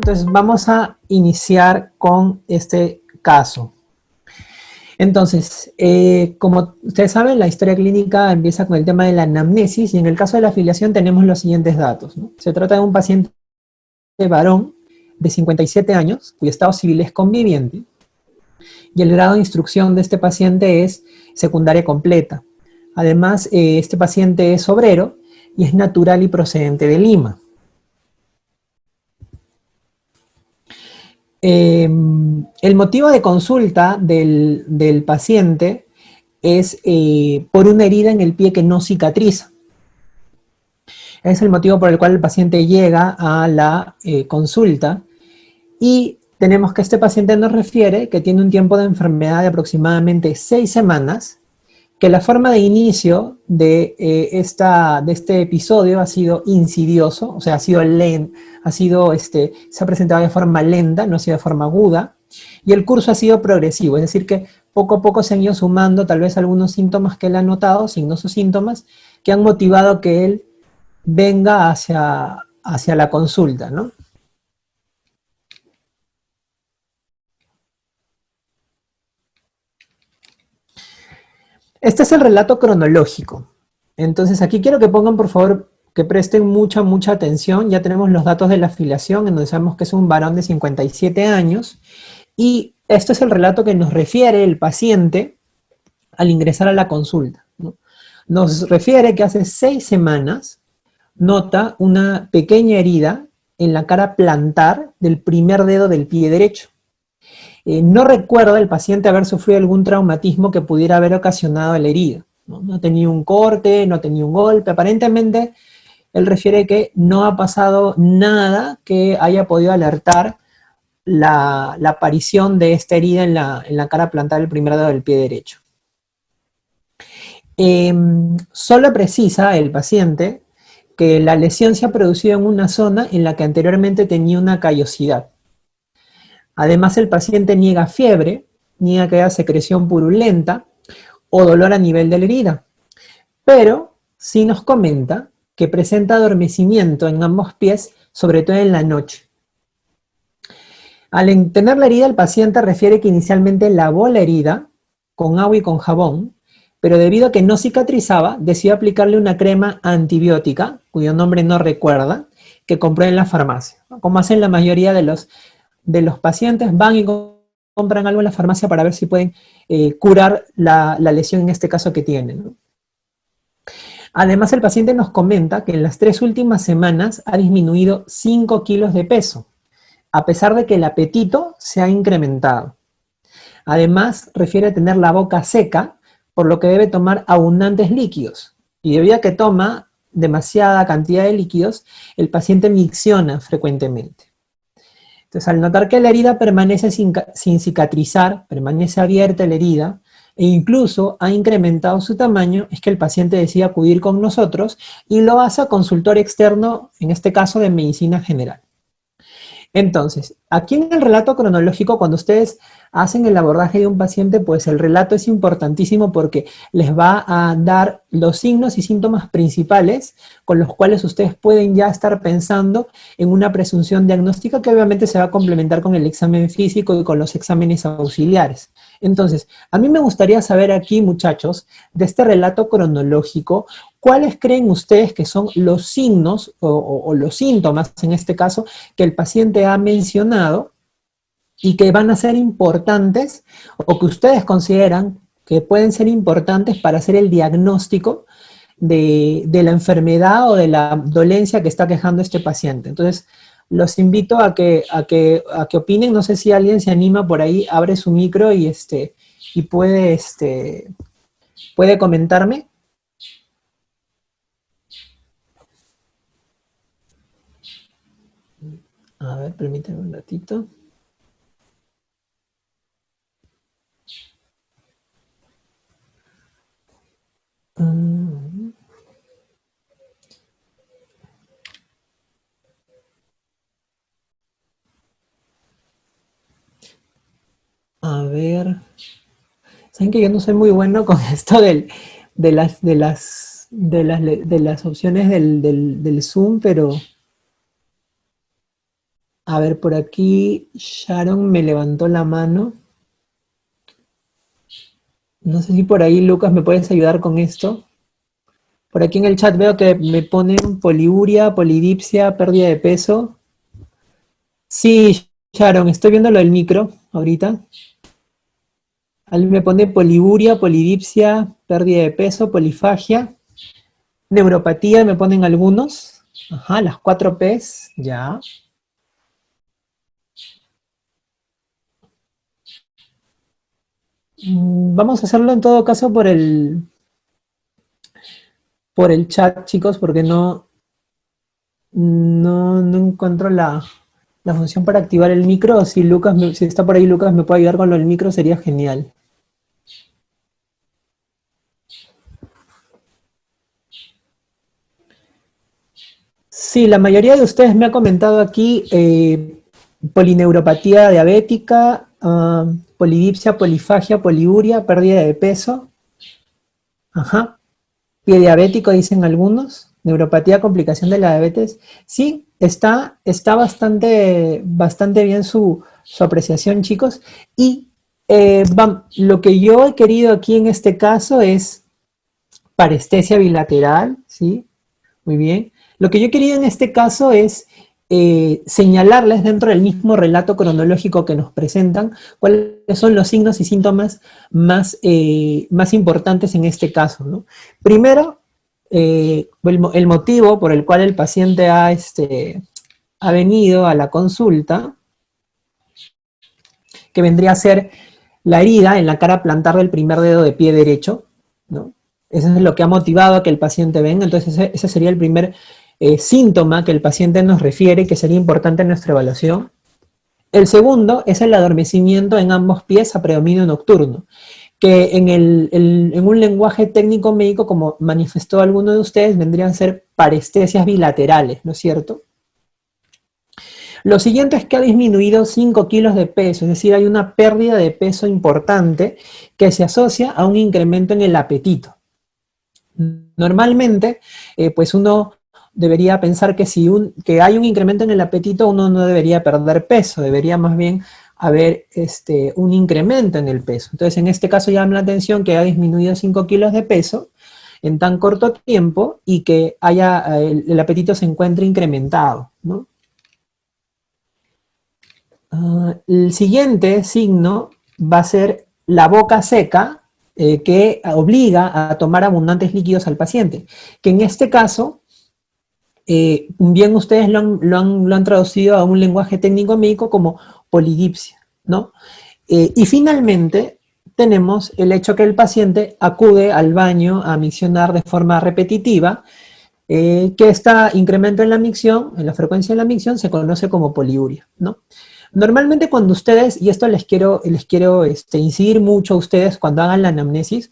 Entonces vamos a iniciar con este caso. Entonces, como ustedes saben, la historia clínica empieza con el tema de la anamnesis y en el caso de la afiliación tenemos los siguientes datos, ¿no? Se trata de un paciente varón de 57 años, cuyo estado civil es conviviente, y el grado de instrucción de este paciente es secundaria completa. Además, este paciente es obrero y es natural y procedente de Lima. El motivo de consulta del paciente es por una herida en el pie que no cicatriza. Es el motivo por el cual el paciente llega a la consulta y tenemos que este paciente nos refiere que tiene un tiempo de enfermedad de aproximadamente 6 semanas, que la forma de inicio de este episodio ha sido insidioso, o sea, ha sido lento, se ha presentado de forma lenta, no ha sido de forma aguda, y el curso ha sido progresivo, es decir que poco a poco se han ido sumando tal vez algunos síntomas que él ha notado, signos o síntomas, que han motivado que él venga hacia la consulta, ¿no? Este es el relato cronológico. Entonces aquí quiero que pongan, por favor, que presten mucha atención. Ya tenemos los datos de la afiliación, en donde sabemos que es un varón de 57 años. Y esto es el relato que nos refiere el paciente al ingresar a la consulta, ¿no? Nos refiere que hace 6 semanas nota una pequeña herida en la cara plantar del primer dedo del pie derecho. No recuerda el paciente haber sufrido algún traumatismo que pudiera haber ocasionado la herida. No tenía un corte, no tenía un golpe. Aparentemente, él refiere que no ha pasado nada que haya podido alertar la aparición de esta herida en la cara plantar del primer dedo del pie derecho. Solo precisa el paciente que la lesión se ha producido en una zona en la que anteriormente tenía una callosidad. Además, el paciente niega fiebre, niega que haya secreción purulenta o dolor a nivel de la herida, pero sí nos comenta que presenta adormecimiento en ambos pies, sobre todo en la noche. Al tener la herida, el paciente refiere que inicialmente lavó la herida con agua y con jabón, pero debido a que no cicatrizaba, decidió aplicarle una crema antibiótica, cuyo nombre no recuerda, que compró en la farmacia. Como hacen la mayoría de los pacientes, van y compran algo en la farmacia para ver si pueden curar la lesión en este caso que tienen, ¿no? Además, el paciente nos comenta que en las 3 últimas semanas ha disminuido 5 kilos de peso, a pesar de que el apetito se ha incrementado. Además, refiere tener la boca seca, por lo que debe tomar abundantes líquidos. Y debido a que toma demasiada cantidad de líquidos, el paciente micciona frecuentemente. Entonces, al notar que la herida permanece sin cicatrizar, permanece abierta la herida, e incluso ha incrementado su tamaño, es que el paciente decide acudir con nosotros y lo hace a consultorio externo, en este caso de medicina general. Entonces, aquí en el relato cronológico, cuando ustedes hacen el abordaje de un paciente, pues el relato es importantísimo porque les va a dar los signos y síntomas principales con los cuales ustedes pueden ya estar pensando en una presunción diagnóstica que obviamente se va a complementar con el examen físico y con los exámenes auxiliares. Entonces, a mí me gustaría saber aquí, muchachos, de este relato cronológico, ¿cuáles creen ustedes que son los signos o los síntomas, en este caso, que el paciente ha mencionado y que van a ser importantes o que ustedes consideran que pueden ser importantes para hacer el diagnóstico de la enfermedad o de la dolencia que está quejando este paciente? Entonces, los invito a que opinen. No sé si alguien se anima por ahí, abre su micro y puede comentarme. A ver, permítanme un ratito. A ver. Saben que yo no soy muy bueno con esto de las opciones del Zoom, pero A ver, por aquí Sharon me levantó la mano. No sé si por ahí, Lucas, me puedes ayudar con esto. Por aquí en el chat veo que me ponen poliuria, polidipsia, pérdida de peso. Sí, Sharon, estoy viendo lo del micro ahorita. Alguien me pone poliuria, polidipsia, pérdida de peso, polifagia, neuropatía, me ponen algunos. Ajá, las 4 Ps, ya. Vamos a hacerlo en todo caso por el chat, chicos, porque no encuentro la función para activar el micro. Si Lucas, si está por ahí Lucas, me puede ayudar con lo del micro, sería genial. Sí, la mayoría de ustedes me ha comentado aquí polineuropatía diabética, polidipsia, polifagia, poliuria, pérdida de peso. Ajá. Pie diabético, dicen algunos. Neuropatía, complicación de la diabetes. Sí, está bastante bien su apreciación, chicos. Y lo que yo he querido aquí en este caso es parestesia bilateral, ¿sí? Muy bien. Lo que yo he querido en este caso es señalarles dentro del mismo relato cronológico que nos presentan cuáles son los signos y síntomas más importantes en este caso, ¿no? Primero, el motivo por el cual el paciente ha venido a la consulta, que vendría a ser la herida en la cara plantar del primer dedo de pie derecho, ¿no? Eso es lo que ha motivado a que el paciente venga, entonces ese sería el primer síntoma que el paciente nos refiere, que sería importante en nuestra evaluación. El segundo es el adormecimiento en ambos pies a predominio nocturno, que en un lenguaje técnico médico, como manifestó alguno de ustedes, vendrían a ser parestesias bilaterales, ¿no es cierto? Lo siguiente es que ha disminuido 5 kilos de peso, es decir, hay una pérdida de peso importante que se asocia a un incremento en el apetito. Normalmente, pues uno debería pensar que si que hay un incremento en el apetito, uno no debería perder peso, debería más bien haber un incremento en el peso. Entonces, en este caso llama la atención que ha disminuido 5 kilos de peso en tan corto tiempo y que el apetito se encuentre incrementado, ¿no? El siguiente signo va a ser la boca seca, que obliga a tomar abundantes líquidos al paciente, que en este caso, bien ustedes lo han traducido a un lenguaje técnico médico como polidipsia, ¿no? Y finalmente tenemos el hecho que el paciente acude al baño a miccionar de forma repetitiva, que este incremento en la micción, en la frecuencia de la micción, se conoce como poliuria, ¿no? Normalmente cuando ustedes, y esto les quiero incidir mucho a ustedes cuando hagan la anamnesis,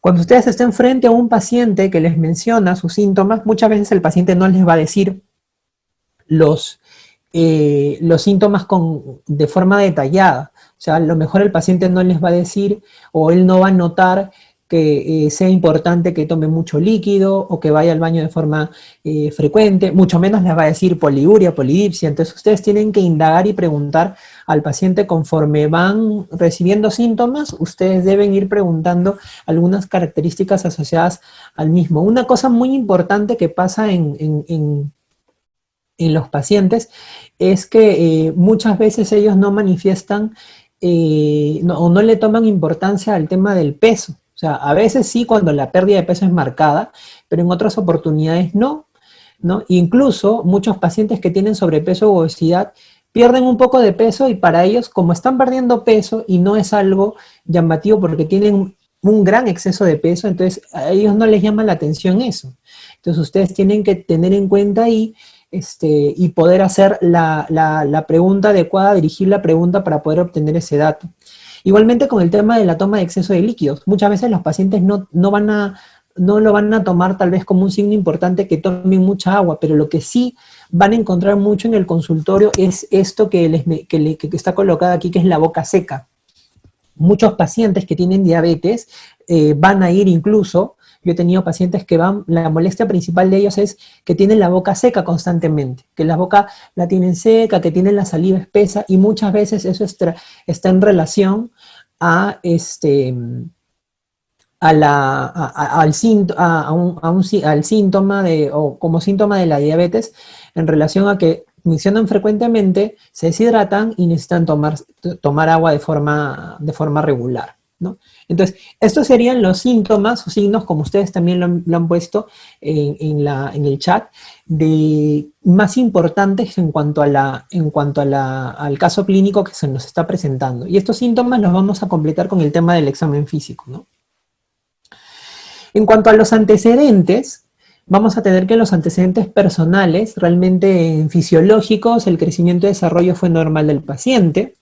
cuando ustedes estén frente a un paciente que les menciona sus síntomas, muchas veces el paciente no les va a decir los síntomas de forma detallada. O sea, a lo mejor el paciente no les va a decir o él no va a notar que sea importante que tome mucho líquido o que vaya al baño de forma frecuente, mucho menos les va a decir poliuria, polidipsia. Entonces ustedes tienen que indagar y preguntar al paciente conforme van recibiendo síntomas, ustedes deben ir preguntando algunas características asociadas al mismo. Una cosa muy importante que pasa en los pacientes es que muchas veces ellos no manifiestan o no le toman importancia al tema del peso. O sea, a veces sí cuando la pérdida de peso es marcada, pero en otras oportunidades no, ¿no? Incluso muchos pacientes que tienen sobrepeso o obesidad pierden un poco de peso y para ellos, como están perdiendo peso y no es algo llamativo porque tienen un gran exceso de peso, entonces a ellos no les llama la atención eso. Entonces ustedes tienen que tener en cuenta ahí y poder hacer la pregunta adecuada, dirigir la pregunta para poder obtener ese dato. Igualmente con el tema de la toma de exceso de líquidos. Muchas veces los pacientes no lo van a tomar tal vez como un signo importante que tomen mucha agua, pero lo que sí van a encontrar mucho en el consultorio es esto que está colocado aquí, que es la boca seca. muchos pacientes que tienen diabetes van a ir incluso, yo he tenido pacientes que van, la molestia principal de ellos es que tienen la boca seca constantemente, que la boca la tienen seca, que tienen la saliva espesa, y muchas veces eso está en relación a al síntoma o como síntoma de la diabetes, en relación a que funcionan frecuentemente, se deshidratan y necesitan tomar agua de forma regular, ¿no? Entonces, estos serían los síntomas o signos, como ustedes también lo han puesto en el chat, más importantes en cuanto al caso clínico que se nos está presentando. Y estos síntomas los vamos a completar con el tema del examen físico, ¿no? En cuanto a los antecedentes, vamos a tener que los antecedentes personales, realmente fisiológicos, el crecimiento y desarrollo fue normal del paciente.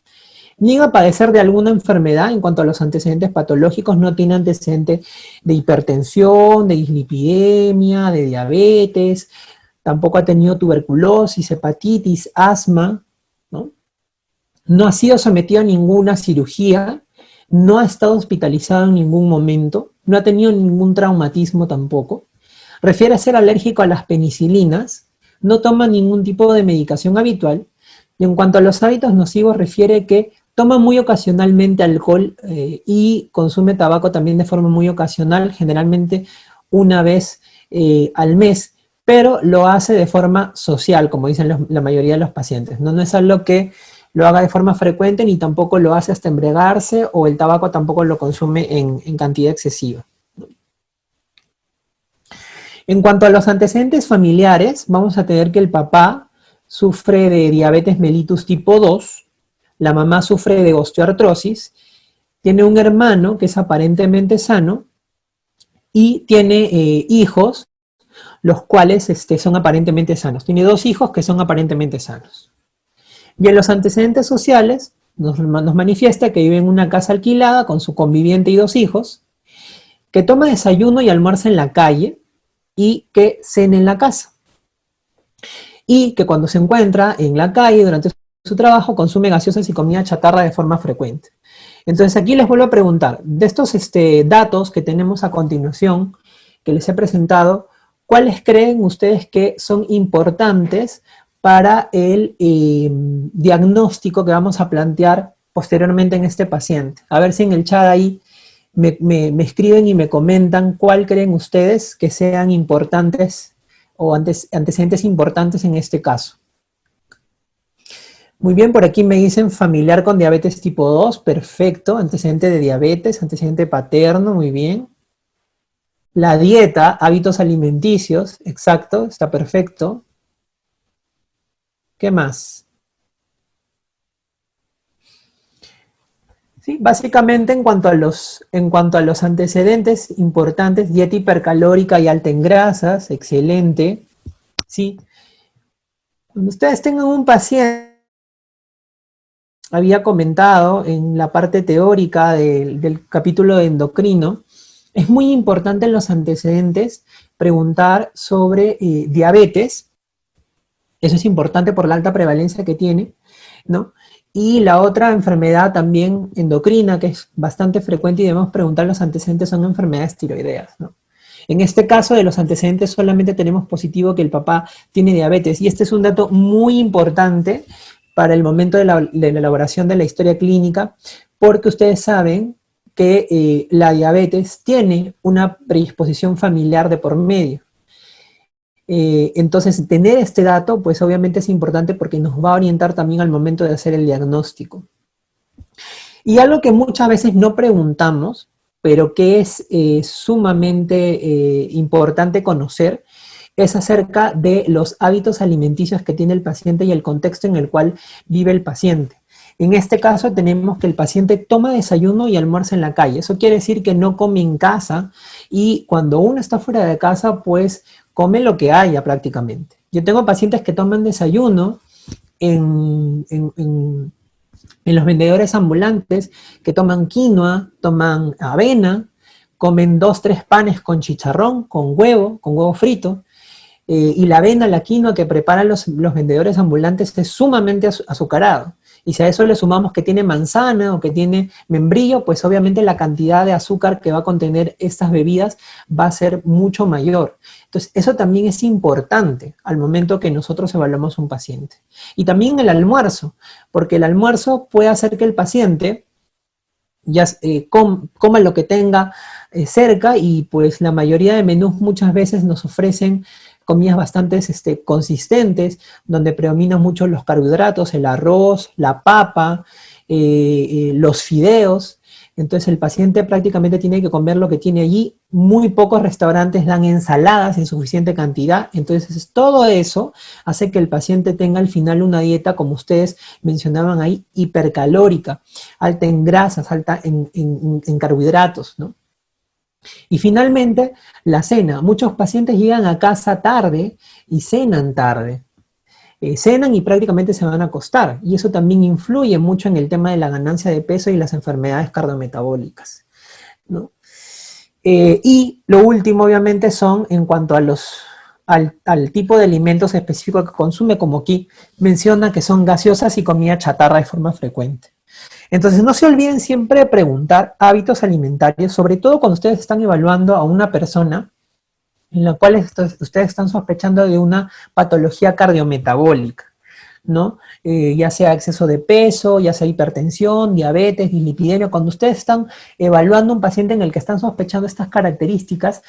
Niega a padecer de alguna enfermedad. En cuanto a los antecedentes patológicos, no tiene antecedentes de hipertensión, de dislipidemia, de diabetes, tampoco ha tenido tuberculosis, hepatitis, asma, ¿no? No ha sido sometido a ninguna cirugía, no ha estado hospitalizado en ningún momento, no ha tenido ningún traumatismo tampoco, refiere a ser alérgico a las penicilinas, no toma ningún tipo de medicación habitual, y en cuanto a los hábitos nocivos refiere que toma muy ocasionalmente alcohol y consume tabaco también de forma muy ocasional, generalmente una vez al mes, pero lo hace de forma social, como dicen la mayoría de los pacientes, ¿no? No es algo que lo haga de forma frecuente, ni tampoco lo hace hasta embriagarse, o el tabaco tampoco lo consume en cantidad excesiva. En cuanto a los antecedentes familiares, vamos a tener que el papá sufre de diabetes mellitus tipo 2, la mamá sufre de osteoartrosis, tiene un hermano que es aparentemente sano y tiene hijos, los cuales son aparentemente sanos. Tiene 2 hijos que son aparentemente sanos. Y en los antecedentes sociales nos manifiesta que vive en una casa alquilada con su conviviente y 2 hijos, que toma desayuno y almuerza en la calle y que cena en la casa. Y que cuando se encuentra en la calle durante su trabajo consume gaseosas y comida chatarra de forma frecuente. Entonces aquí les vuelvo a preguntar, de estos datos que tenemos a continuación, que les he presentado, ¿cuáles creen ustedes que son importantes para el diagnóstico que vamos a plantear posteriormente en este paciente? A ver si en el chat ahí me escriben y me comentan cuál creen ustedes que sean importantes o antecedentes importantes en este caso. Muy bien, por aquí me dicen familiar con diabetes tipo 2, perfecto, antecedente de diabetes, antecedente paterno, muy bien. La dieta, hábitos alimenticios, exacto, está perfecto. ¿Qué más? Sí, básicamente en cuanto a los antecedentes importantes, dieta hipercalórica y alta en grasas, excelente. Sí. Cuando ustedes tengan un paciente, había comentado en la parte teórica del capítulo de endocrino, es muy importante en los antecedentes preguntar sobre diabetes. Eso es importante por la alta prevalencia que tiene, ¿no? Y la otra enfermedad también endocrina, que es bastante frecuente y debemos preguntar los antecedentes, son enfermedades tiroideas, ¿no? En este caso de los antecedentes solamente tenemos positivo que el papá tiene diabetes, y este es un dato muy importante para el momento de la elaboración de la historia clínica, porque ustedes saben que la diabetes tiene una predisposición familiar de por medio. Entonces, tener este dato, pues obviamente es importante porque nos va a orientar también al momento de hacer el diagnóstico. Y algo que muchas veces no preguntamos, pero que es sumamente importante conocer, es acerca de los hábitos alimenticios que tiene el paciente y el contexto en el cual vive el paciente. En este caso tenemos que el paciente toma desayuno y almuerza en la calle. Eso quiere decir que no come en casa, y cuando uno está fuera de casa, pues come lo que haya prácticamente. Yo tengo pacientes que toman desayuno en los vendedores ambulantes, que toman quinoa, toman avena, comen 2, 3 panes con chicharrón, con huevo frito, y la avena, la quinoa que preparan los vendedores ambulantes es sumamente azucarado. Y si a eso le sumamos que tiene manzana o que tiene membrillo, pues obviamente la cantidad de azúcar que va a contener estas bebidas va a ser mucho mayor. Entonces, eso también es importante al momento que nosotros evaluamos un paciente. Y también el almuerzo, porque el almuerzo puede hacer que el paciente ya coma lo que tenga cerca, y pues la mayoría de menús muchas veces nos ofrecen comidas bastante consistentes, donde predominan mucho los carbohidratos, el arroz, la papa, los fideos. Entonces el paciente prácticamente tiene que comer lo que tiene allí. Muy pocos restaurantes dan ensaladas en suficiente cantidad. Entonces todo eso hace que el paciente tenga al final una dieta, como ustedes mencionaban ahí, hipercalórica, alta en grasas, alta en carbohidratos, ¿no? Y finalmente, la cena. Muchos pacientes llegan a casa tarde y cenan tarde. Cenan y prácticamente se van a acostar. Y eso también influye mucho en el tema de la ganancia de peso y las enfermedades cardiometabólicas, ¿no? Y lo último, obviamente, son en cuanto a al tipo de alimentos específicos que consume, como aquí menciona, que son gaseosas y comida chatarra de forma frecuente. Entonces, no se olviden siempre de preguntar hábitos alimentarios, sobre todo cuando ustedes están evaluando a una persona en la cual ustedes están sospechando de una patología cardiometabólica, ¿no? Ya sea exceso de peso, ya sea hipertensión, diabetes, dislipidemia. Cuando ustedes están evaluando un paciente en el que están sospechando estas características,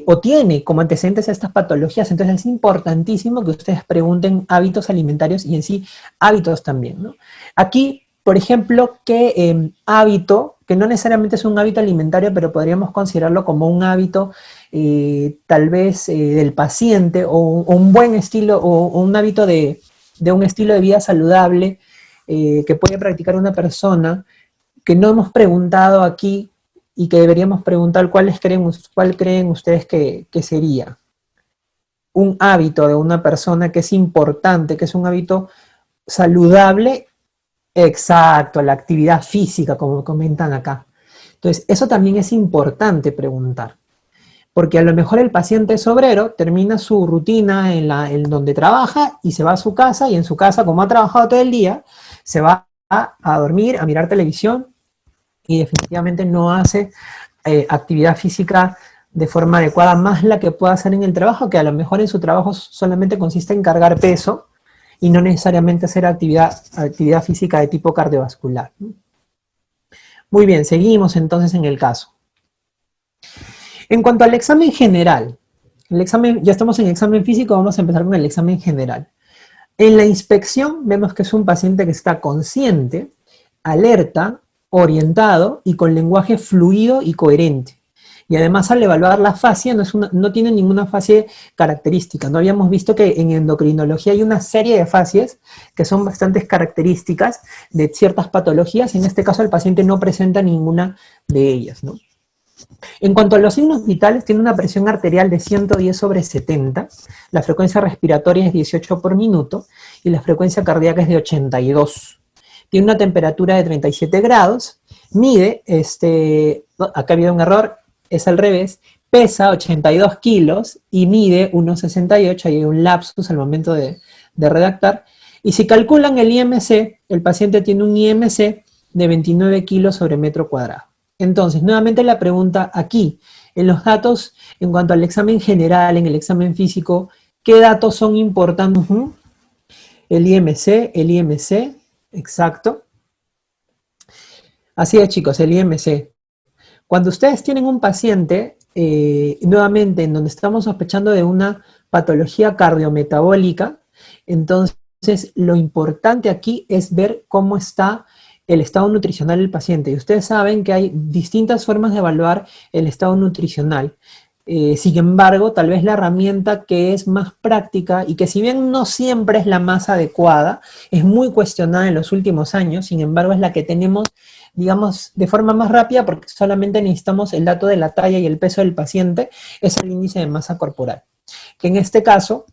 o tiene como antecedentes estas patologías, entonces es importantísimo que ustedes pregunten hábitos alimentarios y en sí hábitos también, ¿no? Aquí, por ejemplo, ¿qué hábito, que no necesariamente es un hábito alimentario, pero podríamos considerarlo como un hábito tal vez del paciente, o un buen estilo, o un hábito de un estilo de vida saludable que puede practicar una persona, que no hemos preguntado aquí y que deberíamos preguntar cuál creen ustedes que sería un hábito de una persona que es importante, que es un hábito saludable? Exacto, la actividad física, como comentan acá. Entonces, eso también es importante preguntar, porque a lo mejor el paciente es obrero, termina su rutina en donde trabaja y se va a su casa, y en su casa, como ha trabajado todo el día, se va a dormir, a mirar televisión, y definitivamente no hace actividad física de forma adecuada, más la que pueda hacer en el trabajo, que a lo mejor en su trabajo solamente consiste en cargar peso y no necesariamente hacer actividad física de tipo cardiovascular. Muy bien, seguimos entonces en el caso. En cuanto al examen general, ya estamos en examen físico, vamos a empezar con el examen general. En la inspección vemos que es un paciente que está consciente, alerta, orientado y con lenguaje fluido y coherente. Y además, al evaluar la fascia, no tiene ninguna fascia característica. No habíamos visto que en endocrinología hay una serie de fascias que son bastante características de ciertas patologías. En este caso, el paciente no presenta ninguna de ellas, ¿no? En cuanto a los signos vitales, tiene una presión arterial de 110/70, la frecuencia respiratoria es 18 por minuto y la frecuencia cardíaca es de 82. Tiene una temperatura de 37 grados, mide, acá había un error, es al revés, pesa 82 kilos y mide 1,68, hay un lapsus al momento de redactar. Y si calculan el IMC, el paciente tiene un IMC de 29 kilos sobre metro cuadrado. Entonces, nuevamente la pregunta aquí, en los datos, en cuanto al examen general, en el examen físico, ¿qué datos son importantes? El IMC, exacto. Así es, chicos, el IMC. Cuando ustedes tienen un paciente, nuevamente, en donde estamos sospechando de una patología cardiometabólica, entonces lo importante aquí es ver cómo está el estado nutricional del paciente. Y ustedes saben que hay distintas formas de evaluar el estado nutricional. Sin embargo, tal vez la herramienta que es más práctica y que, si bien no siempre es la más adecuada, es muy cuestionada en los últimos años, sin embargo es la que tenemos, digamos, de forma más rápida, porque solamente necesitamos el dato de la talla y el peso del paciente, es el índice de masa corporal. Que en este caso,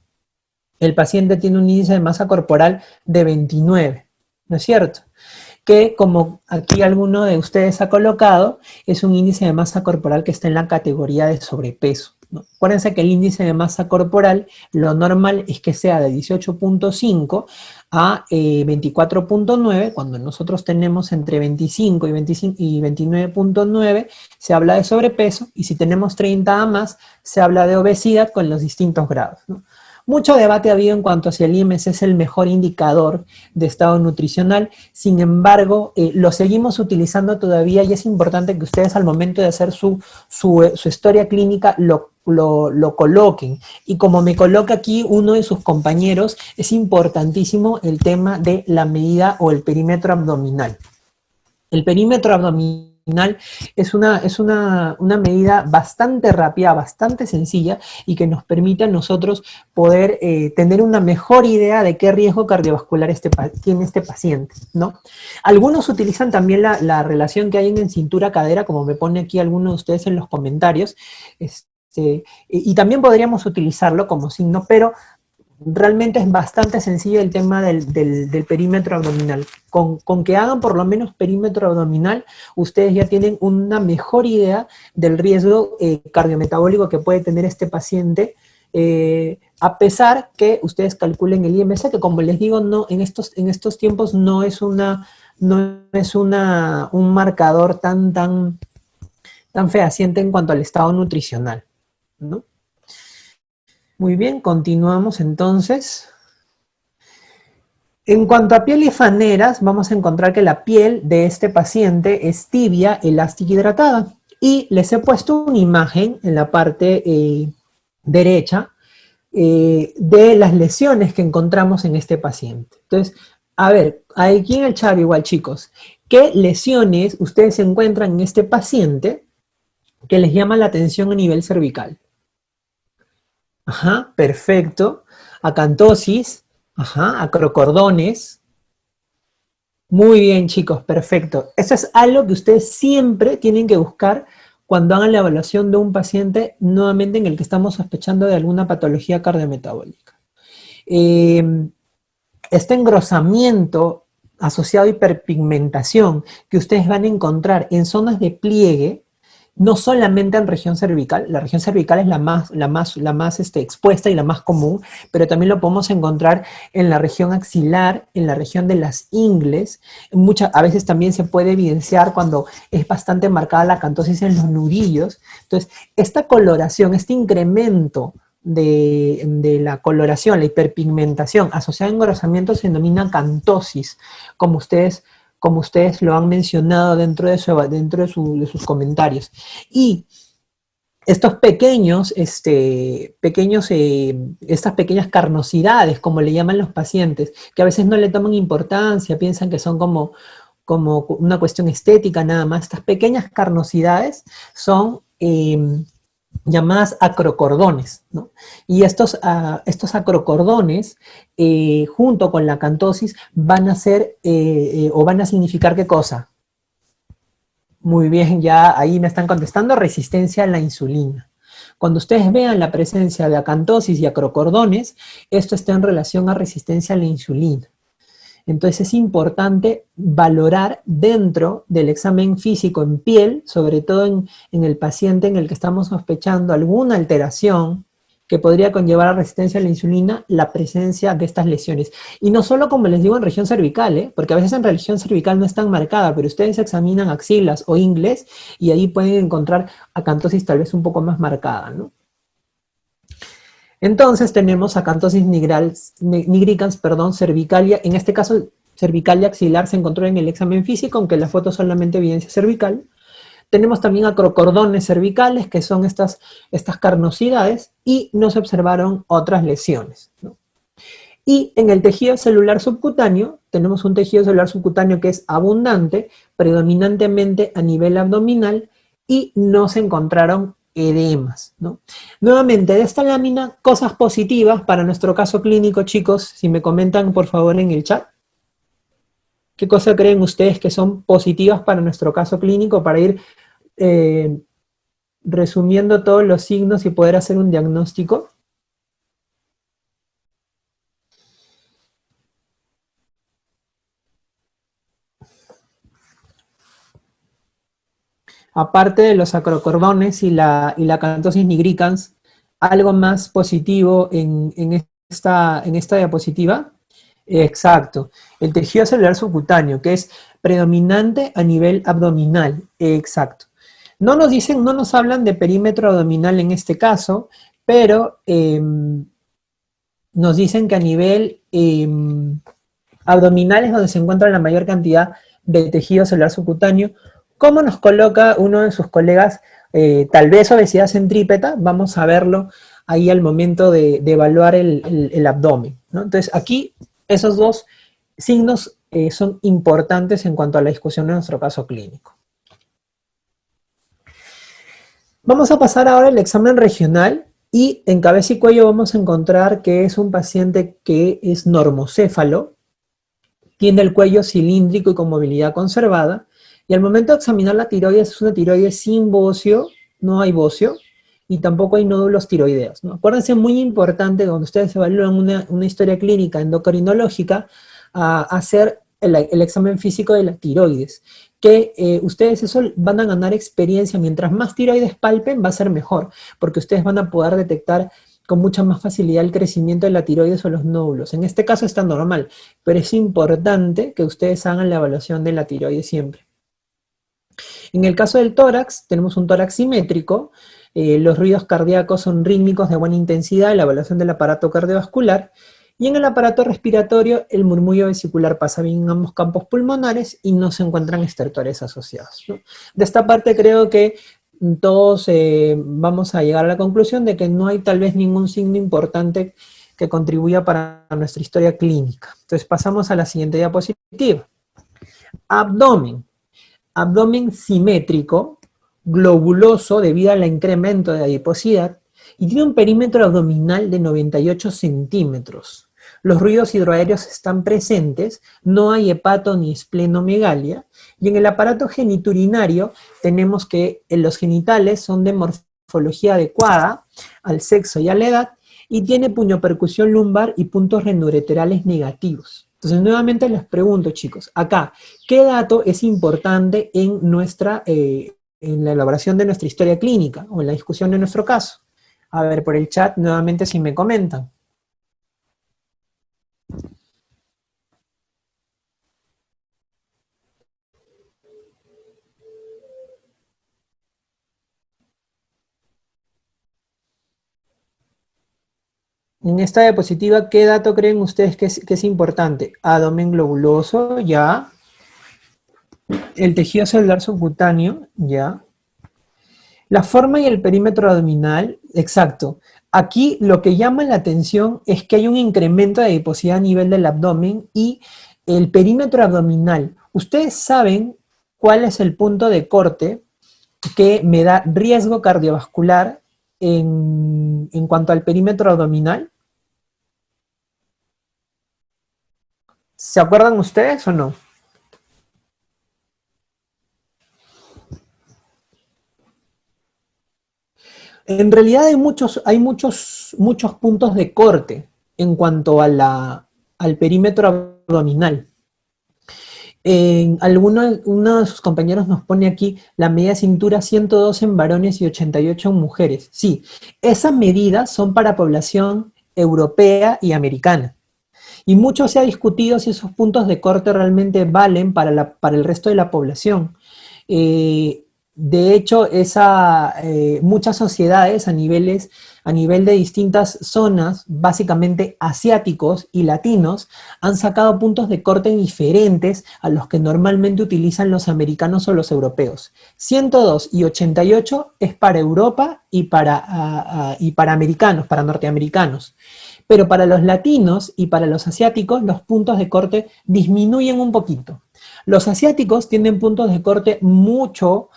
el paciente tiene un índice de masa corporal de 29, ¿no es cierto? que como aquí alguno de ustedes ha colocado, es un índice de masa corporal que está en la categoría de sobrepeso, ¿no? Acuérdense que el índice de masa corporal, lo normal es que sea de 18.5 a 24.9, cuando nosotros tenemos entre 25 y 29.9, se habla de sobrepeso, y si tenemos 30 a más, se habla de obesidad con los distintos grados, ¿no? Mucho debate ha habido en cuanto a si el IMC es el mejor indicador de estado nutricional. Sin embargo, lo seguimos utilizando todavía, y es importante que ustedes al momento de hacer su historia clínica lo coloquen. Y como me coloca aquí uno de sus compañeros, es importantísimo el tema de la medida o el perímetro abdominal. El perímetro abdominal es una medida bastante rápida, bastante sencilla, y que nos permite a nosotros poder tener una mejor idea de qué riesgo cardiovascular tiene este paciente, ¿no? Algunos utilizan también la relación que hay en cintura-cadera, como me pone aquí alguno de ustedes en los comentarios, y también podríamos utilizarlo como signo, pero realmente es bastante sencillo el tema del perímetro abdominal. Con que hagan por lo menos perímetro abdominal, ustedes ya tienen una mejor idea del riesgo cardiometabólico que puede tener este paciente, a pesar que ustedes calculen el IMC, que como les digo, no, en estos tiempos no es un marcador tan fehaciente en cuanto al estado nutricional, ¿no? Muy bien, continuamos entonces. En cuanto a piel y faneras, vamos a encontrar que la piel de este paciente es tibia, elástica, hidratada. Y les he puesto una imagen en la parte derecha de las lesiones que encontramos en este paciente. Entonces, a ver, aquí en el chat igual, chicos, ¿qué lesiones ustedes encuentran en este paciente que les llama la atención a nivel cervical? Ajá, perfecto. Acantosis, ajá, acrocordones. Muy bien, chicos, perfecto. Eso es algo que ustedes siempre tienen que buscar cuando hagan la evaluación de un paciente nuevamente en el que estamos sospechando de alguna patología cardiometabólica. Este engrosamiento asociado a hiperpigmentación que ustedes van a encontrar en zonas de pliegue, no solamente en región cervical, la región cervical es la más expuesta y la más común, pero también lo podemos encontrar en la región axilar, en la región de las ingles. A veces también se puede evidenciar cuando es bastante marcada la acantosis en los nudillos. Entonces, esta coloración, este incremento de la coloración, la hiperpigmentación asociada a engrosamiento, se denomina acantosis, como ustedes lo han mencionado dentro de sus comentarios. Y estos estas pequeñas carnosidades, como le llaman los pacientes, que a veces no le toman importancia, piensan que son como una cuestión estética nada más, estas pequeñas carnosidades son llamadas acrocordones, ¿no? Y estos acrocordones, junto con la acantosis, van a ser, o van a significar ¿qué cosa? Muy bien, ya ahí me están contestando, resistencia a la insulina. Cuando ustedes vean la presencia de acantosis y acrocordones, esto está en relación a resistencia a la insulina. Entonces es importante valorar dentro del examen físico en piel, sobre todo en el paciente en el que estamos sospechando alguna alteración que podría conllevar a resistencia a la insulina, la presencia de estas lesiones. Y no solo, como les digo, en región cervical, porque a veces en región cervical no es tan marcada, pero ustedes examinan axilas o ingles y ahí pueden encontrar acantosis tal vez un poco más marcada, ¿no? Entonces tenemos acantosis nigricans, cervicalia. En este caso, cervicalia axilar se encontró en el examen físico, aunque la foto solamente evidencia cervical. Tenemos también acrocordones cervicales, que son estas carnosidades, y no se observaron otras lesiones, ¿no? Y en el tejido celular subcutáneo, tenemos un tejido celular subcutáneo que es abundante, predominantemente a nivel abdominal, y no se encontraron edemas, ¿no? Nuevamente, de esta lámina, cosas positivas para nuestro caso clínico, chicos, si me comentan por favor en el chat. ¿Qué cosa creen ustedes que son positivas para nuestro caso clínico, para ir resumiendo todos los signos y poder hacer un diagnóstico? aparte de los acrocordones y la acantosis nigricans, algo más positivo en esta diapositiva. Exacto, el tejido celular subcutáneo, que es predominante a nivel abdominal, exacto. No nos dicen, no nos hablan de perímetro abdominal en este caso, pero nos dicen que a nivel abdominal es donde se encuentra la mayor cantidad de tejido celular subcutáneo. ¿Cómo nos coloca uno de sus colegas tal vez obesidad centrípeta? Vamos a verlo ahí al momento de evaluar el abdomen, ¿no? Entonces aquí esos dos signos son importantes en cuanto a la discusión de nuestro caso clínico. Vamos a pasar ahora al examen regional y en cabeza y cuello vamos a encontrar que es un paciente que es normocéfalo, tiene el cuello cilíndrico y con movilidad conservada, y al momento de examinar la tiroides es una tiroides sin bocio, no hay bocio, y tampoco hay nódulos tiroideos, ¿no? Acuérdense, muy importante cuando ustedes evalúan una historia clínica endocrinológica, hacer el examen físico de la tiroides, que ustedes eso van a ganar experiencia, mientras más tiroides palpen va a ser mejor, porque ustedes van a poder detectar con mucha más facilidad el crecimiento de la tiroides o los nódulos. En este caso está normal, pero es importante que ustedes hagan la evaluación de la tiroides siempre. En el caso del tórax, tenemos un tórax simétrico, los ruidos cardíacos son rítmicos de buena intensidad, la evaluación del aparato cardiovascular, y en el aparato respiratorio el murmullo vesicular pasa bien en ambos campos pulmonares y no se encuentran estertores asociados, ¿no? De esta parte creo que todos vamos a llegar a la conclusión de que no hay tal vez ningún signo importante que contribuya para nuestra historia clínica. Entonces pasamos a la siguiente diapositiva. Abdomen. Abdomen simétrico, globuloso debido al incremento de adiposidad y tiene un perímetro abdominal de 98 centímetros. Los ruidos hidroaéreos están presentes, no hay hepato ni esplenomegalia, y en el aparato geniturinario tenemos que los genitales son de morfología adecuada al sexo y a la edad, y tiene puñopercusión lumbar y puntos renureterales negativos. Entonces, nuevamente les pregunto, chicos, acá, ¿qué dato es importante en la elaboración de nuestra historia clínica o en la discusión de nuestro caso? A ver, por el chat, nuevamente si me comentan. En esta diapositiva, ¿qué dato creen ustedes que es importante? Abdomen globuloso, ya. El tejido celular subcutáneo, ya. La forma y el perímetro abdominal, exacto. Aquí lo que llama la atención es que hay un incremento de adiposidad a nivel del abdomen y el perímetro abdominal. ¿Ustedes saben cuál es el punto de corte que me da riesgo cardiovascular en cuanto al perímetro abdominal? ¿Se acuerdan ustedes o no? En realidad hay muchos puntos de corte en cuanto al perímetro abdominal. Uno de sus compañeros nos pone aquí la medida de cintura 102 en varones y 88 en mujeres. Sí, esas medidas son para población europea y americana. Y mucho se ha discutido si esos puntos de corte realmente valen para el resto de la población. De hecho, muchas sociedades a nivel de distintas zonas, básicamente asiáticos y latinos, han sacado puntos de corte diferentes a los que normalmente utilizan los americanos o los europeos. 102 y 88 es para Europa y para americanos, para norteamericanos. Pero para los latinos y para los asiáticos, los puntos de corte disminuyen un poquito. Los asiáticos tienen puntos de corte mucho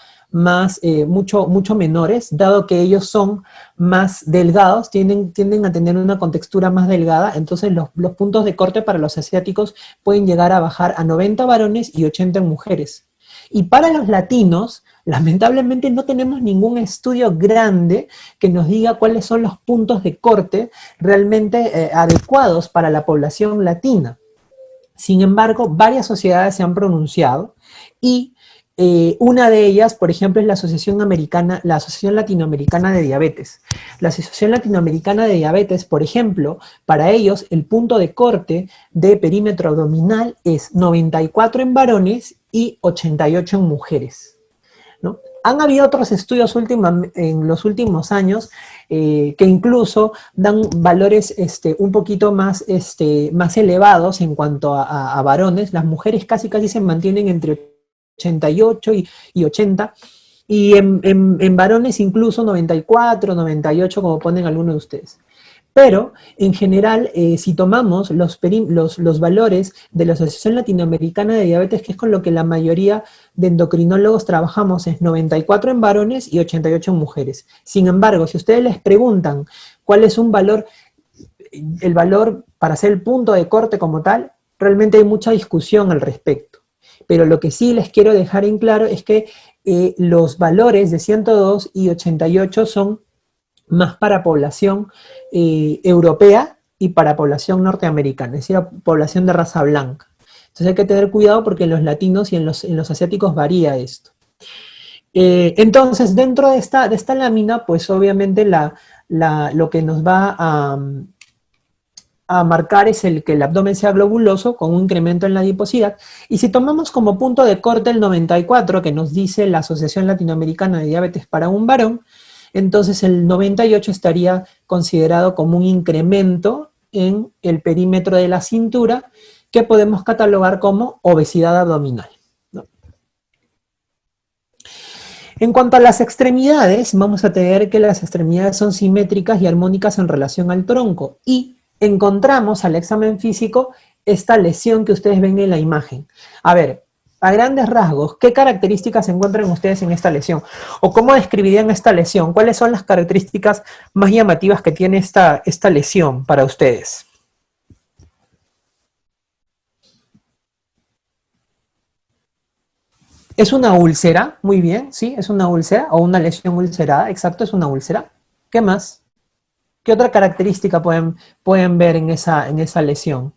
menores, dado que ellos son más delgados, tienden a tener una contextura más delgada, entonces los puntos de corte para los asiáticos pueden llegar a bajar a 90 varones y 80 en mujeres. Y para los latinos, lamentablemente no tenemos ningún estudio grande que nos diga cuáles son los puntos de corte realmente adecuados para la población latina. Sin embargo, varias sociedades se han pronunciado y Una de ellas, por ejemplo, es la Asociación Latinoamericana de Diabetes. La Asociación Latinoamericana de Diabetes, por ejemplo, para ellos el punto de corte de perímetro abdominal es 94 en varones y 88 en mujeres, ¿no? Han habido otros estudios en los últimos años que incluso dan valores un poquito más elevados en cuanto a varones. Las mujeres casi se mantienen entre 88 y 80, y en varones incluso 94, 98, como ponen algunos de ustedes. Pero, en general, si tomamos los valores de la Asociación Latinoamericana de Diabetes, que es con lo que la mayoría de endocrinólogos trabajamos, es 94 en varones y 88 en mujeres. Sin embargo, si ustedes les preguntan cuál es el valor para hacer el punto de corte como tal, realmente hay mucha discusión al respecto. Pero lo que sí les quiero dejar en claro es que los valores de 102 y 88 son más para población europea y para población norteamericana, es decir, población de raza blanca. Entonces hay que tener cuidado porque en los latinos y en los asiáticos varía esto. Entonces, dentro de esta lámina, pues obviamente lo que nos va a marcar es que el abdomen sea globuloso con un incremento en la adiposidad. Y si tomamos como punto de corte el 94, que nos dice la Asociación Latinoamericana de Diabetes para un varón, entonces el 98 estaría considerado como un incremento en el perímetro de la cintura que podemos catalogar como obesidad abdominal, ¿no? En cuanto a las extremidades, vamos a tener que las extremidades son simétricas y armónicas en relación al tronco, y encontramos al examen físico esta lesión que ustedes ven en la imagen. A ver, a grandes rasgos, ¿qué características encuentran ustedes en esta lesión? ¿O cómo describirían esta lesión? ¿Cuáles son las características más llamativas que tiene esta lesión para ustedes? ¿Es una úlcera? Muy bien, sí, es una úlcera o una lesión ulcerada, exacto, es una úlcera. ¿Qué más? ¿Qué otra característica pueden ver en esa lesión?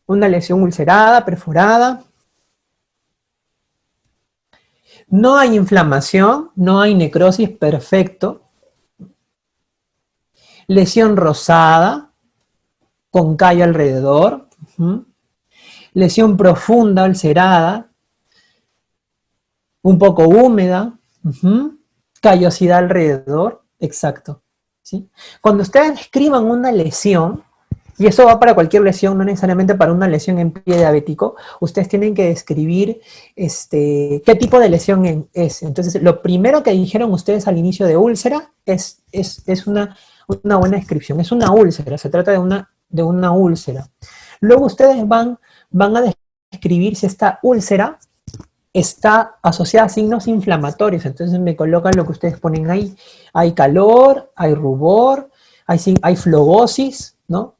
Una lesión ulcerada, perforada. No hay inflamación, no hay necrosis, perfecto. Lesión rosada, con callo alrededor. Lesión profunda, ulcerada, un poco húmeda. Callosidad alrededor, exacto. ¿Sí? Cuando ustedes describan una lesión, y eso va para cualquier lesión, no necesariamente para una lesión en pie diabético, ustedes tienen que describir qué tipo de lesión es. Entonces, lo primero que dijeron ustedes al inicio de úlcera es una buena descripción. Es una úlcera, se trata de una úlcera. Luego ustedes van a describir si esta úlcera está asociada a signos inflamatorios. Entonces me colocan lo que ustedes ponen ahí. Hay calor, hay rubor, hay flebosis, ¿no?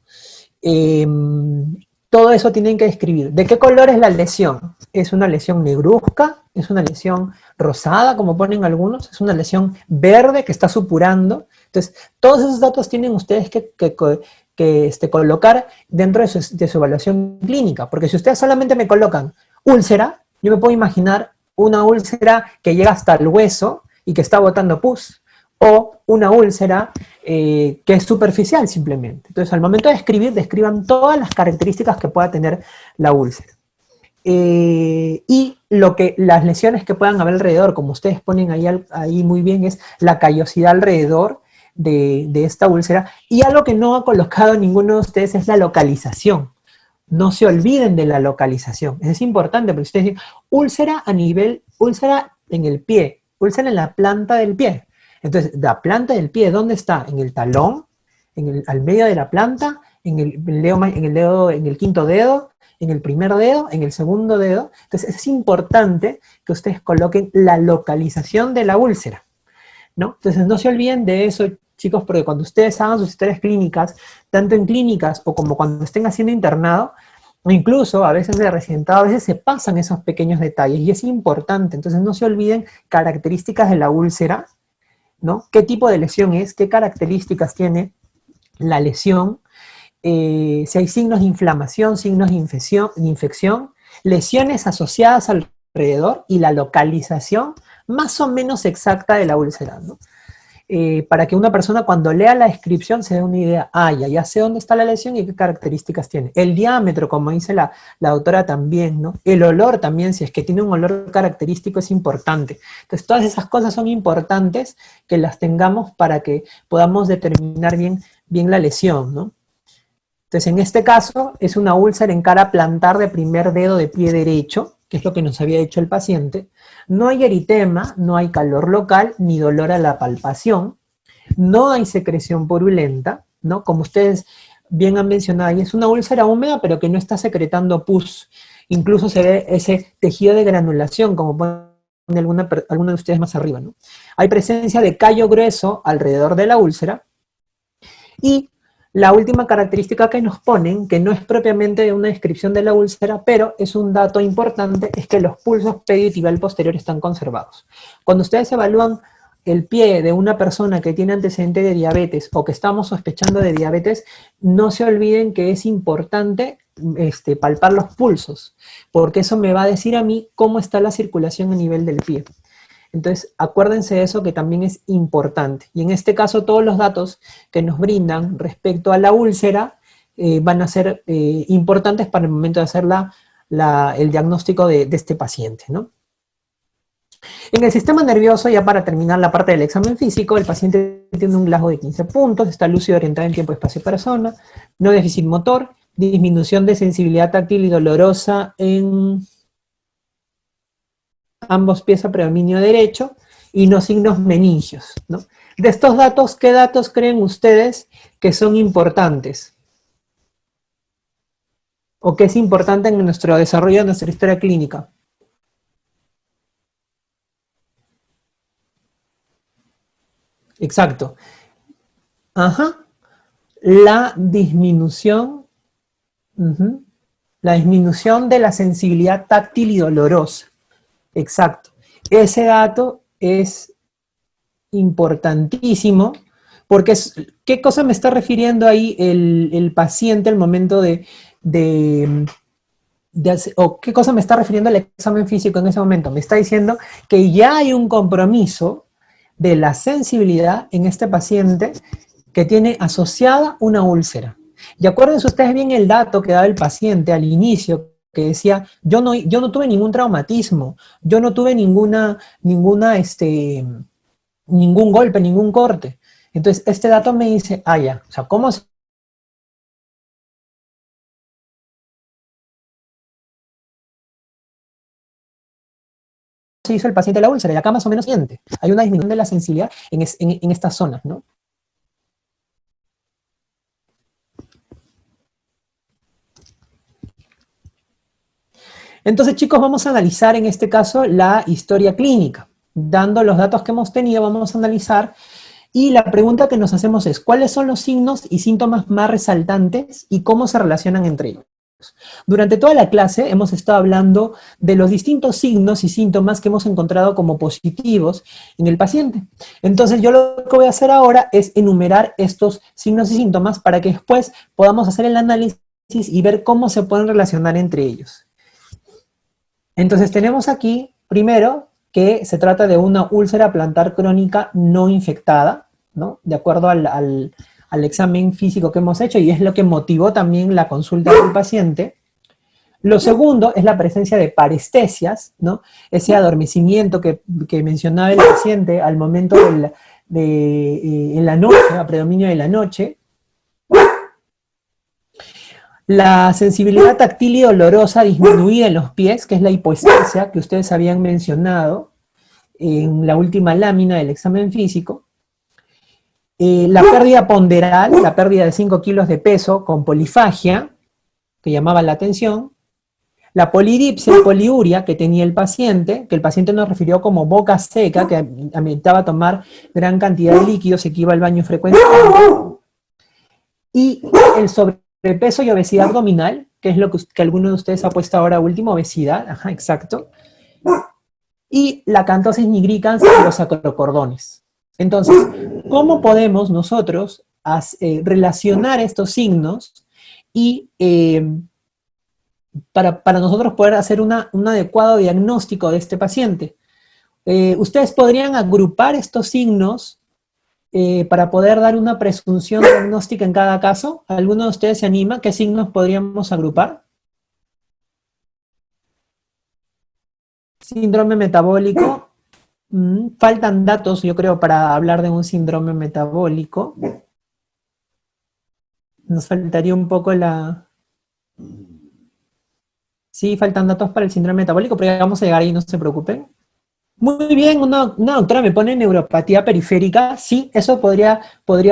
Todo eso tienen que describir. ¿De qué color es la lesión? ¿Es una lesión negruzca? ¿Es una lesión rosada, como ponen algunos? ¿Es una lesión verde que está supurando? Entonces, todos esos datos tienen ustedes que colocar dentro de su evaluación clínica, porque si ustedes solamente me colocan úlcera, yo me puedo imaginar una úlcera que llega hasta el hueso y que está botando pus, o una úlcera que es superficial simplemente. Entonces, al momento de escribir, describan todas las características que pueda tener la úlcera. Y las lesiones que puedan haber alrededor, como ustedes ponen ahí muy bien, es la callosidad alrededor de esta úlcera. Y algo que no ha colocado ninguno de ustedes es la localización. No se olviden de la localización. Es importante, porque ustedes dicen úlcera úlcera en el pie, úlcera en la planta del pie. Entonces, la planta del pie, ¿dónde está? ¿En el talón? ¿Al medio de la planta? ¿En el quinto dedo? ¿En el primer dedo? ¿En el segundo dedo? Entonces, es importante que ustedes coloquen la localización de la úlcera, ¿no? Entonces, no se olviden de eso, chicos, porque cuando ustedes hagan sus historias clínicas, tanto en clínicas o como cuando estén haciendo internado, o incluso a veces de residentado, a veces se pasan esos pequeños detalles y es importante. Entonces, no se olviden características de la úlcera, ¿no? ¿Qué tipo de lesión es? ¿Qué características tiene? la lesión, si hay signos de inflamación, signos de infección, lesiones asociadas alrededor y la localización más o menos exacta de la úlcera, ¿no? Para que una persona cuando lea la descripción se dé una idea, ya sé dónde está la lesión y qué características tiene. El diámetro, como dice la doctora también, ¿no? El olor también, si es que tiene un olor característico es importante. Entonces todas esas cosas son importantes que las tengamos para que podamos determinar bien la lesión, ¿no? Entonces, en este caso, es una úlcera en cara plantar de primer dedo de pie derecho, que es lo que nos había dicho el paciente. No hay eritema, no hay calor local, ni dolor a la palpación. No hay secreción purulenta, ¿no? Como ustedes bien han mencionado, y es una úlcera húmeda, pero que no está secretando pus. Incluso se ve ese tejido de granulación, como pone alguna de ustedes más arriba, ¿no? Hay presencia de callo grueso alrededor de la úlcera, y la última característica que nos ponen, que no es propiamente una descripción de la úlcera, pero es un dato importante, es que los pulsos pedio y tibial posterior están conservados. Cuando ustedes evalúan el pie de una persona que tiene antecedente de diabetes o que estamos sospechando de diabetes, no se olviden que es importante palpar los pulsos, porque eso me va a decir a mí cómo está la circulación a nivel del pie. Entonces, acuérdense de eso que también es importante. Y en este caso, todos los datos que nos brindan respecto a la úlcera van a ser importantes para el momento de hacer el diagnóstico de este paciente, ¿no? En el sistema nervioso, ya para terminar la parte del examen físico, el paciente tiene un Glasgow de 15 puntos, está lúcido, orientado en tiempo, espacio y persona, no déficit motor, disminución de sensibilidad táctil y dolorosa en ambos pies a predominio derecho, y no signos meningios, ¿no? De estos datos, ¿qué datos creen ustedes que son importantes? ¿O que es importante en nuestro desarrollo de nuestra historia clínica? Exacto. Ajá. La disminución, la disminución de la sensibilidad táctil y dolorosa. Exacto. Ese dato es importantísimo, porque ¿qué cosa me está refiriendo ahí el paciente al momento o qué cosa me está refiriendo el examen físico en ese momento? Me está diciendo que ya hay un compromiso de la sensibilidad en este paciente que tiene asociada una úlcera. Y acuérdense ustedes bien el dato que daba el paciente al inicio, que decía, yo no tuve ningún traumatismo, yo no tuve ningún golpe, ningún corte. Entonces, este dato me dice, ya, o sea, ¿cómo se hizo el paciente la úlcera? Y acá más o menos siente. Hay una disminución de la sensibilidad en estas zonas, ¿no? Entonces, chicos, vamos a analizar en este caso la historia clínica. Dando los datos que hemos tenido, vamos a analizar. Y la pregunta que nos hacemos es, ¿cuáles son los signos y síntomas más resaltantes y cómo se relacionan entre ellos? Durante toda la clase hemos estado hablando de los distintos signos y síntomas que hemos encontrado como positivos en el paciente. Entonces yo lo que voy a hacer ahora es enumerar estos signos y síntomas para que después podamos hacer el análisis y ver cómo se pueden relacionar entre ellos. Entonces tenemos aquí, primero, que se trata de una úlcera plantar crónica no infectada, ¿no? De acuerdo al examen físico que hemos hecho, y es lo que motivó también la consulta del paciente. Lo segundo es la presencia de parestesias, ¿no? Ese adormecimiento que mencionaba el paciente al momento en la noche, a predominio de la noche. La sensibilidad táctil y dolorosa disminuida en los pies, que es la hipoestesia que ustedes habían mencionado en la última lámina del examen físico. La pérdida ponderal, la pérdida de 5 kilos de peso con polifagia, que llamaba la atención. La polidipsia, poliuria que tenía el paciente, que el paciente nos refirió como boca seca, que ameritaba tomar gran cantidad de líquidos, se que iba al baño frecuentemente. Y el sobrepeso y obesidad abdominal, que es lo que alguno de ustedes ha puesto ahora último, obesidad, ajá, exacto. Y la acantosis nigricans y los acrocordones. Entonces, ¿cómo podemos nosotros relacionar estos signos y para nosotros poder hacer un adecuado diagnóstico de este paciente. Ustedes podrían agrupar estos signos para poder dar una presunción diagnóstica en cada caso. ¿Alguno de ustedes se anima? ¿Qué signos podríamos agrupar? Síndrome metabólico. Faltan datos, yo creo, para hablar de un síndrome metabólico. Nos faltaría un poco la... Sí, faltan datos para el síndrome metabólico, pero ya vamos a llegar ahí, no se preocupen. Muy bien, una doctora me pone neuropatía periférica. Sí, eso podría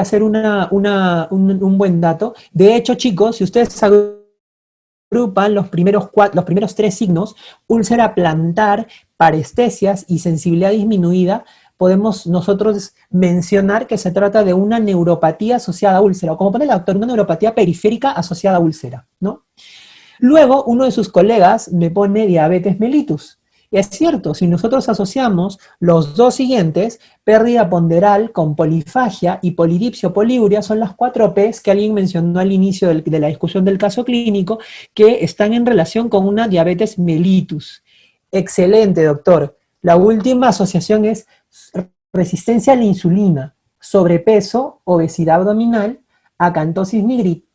ser un buen dato. De hecho, chicos, si ustedes agrupan los primeros tres signos, úlcera plantar, parestesias y sensibilidad disminuida, podemos nosotros mencionar que se trata de una neuropatía asociada a úlcera, o como pone el doctor, una neuropatía periférica asociada a úlcera, ¿no? Luego, uno de sus colegas me pone diabetes mellitus. Y es cierto, si nosotros asociamos los dos siguientes, pérdida ponderal con polifagia y polidipsia poliuria, son las 4 P's que alguien mencionó al inicio de la discusión del caso clínico, que están en relación con una diabetes mellitus. Excelente, doctor. La última asociación es resistencia a la insulina, sobrepeso, obesidad abdominal, acantosis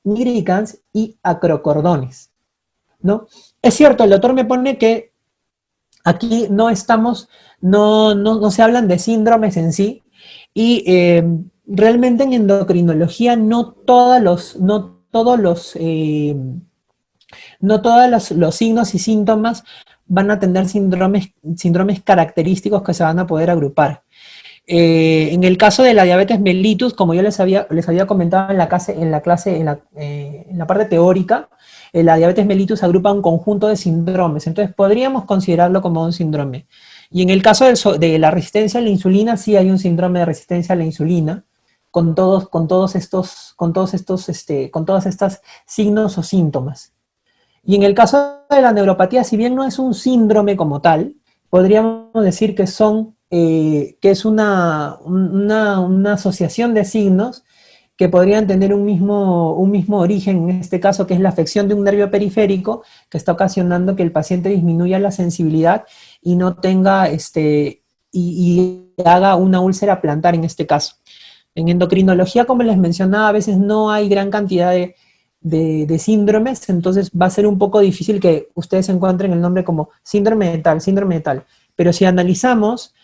nigricans y acrocordones, ¿no? Es cierto, el doctor me pone que aquí no se hablan de síndromes en sí, y realmente en endocrinología no todos los signos y síntomas van a tener síndromes característicos que se van a poder agrupar. En el caso de la diabetes mellitus, como yo les había comentado en la parte teórica, la diabetes mellitus agrupa un conjunto de síndromes, entonces podríamos considerarlo como un síndrome. Y en el caso de la resistencia a la insulina, sí hay un síndrome de resistencia a la insulina, con todos estos signos o síntomas. Y en el caso de la neuropatía, si bien no es un síndrome como tal, podríamos decir que es una asociación de signos que podrían tener un mismo origen, en este caso, que es la afección de un nervio periférico, que está ocasionando que el paciente disminuya la sensibilidad y no tenga, y haga una úlcera plantar en este caso. En endocrinología, como les mencionaba, a veces no hay gran cantidad de síndromes, entonces va a ser un poco difícil que ustedes encuentren el nombre como síndrome de tal, síndrome de tal. Pero si analizamos,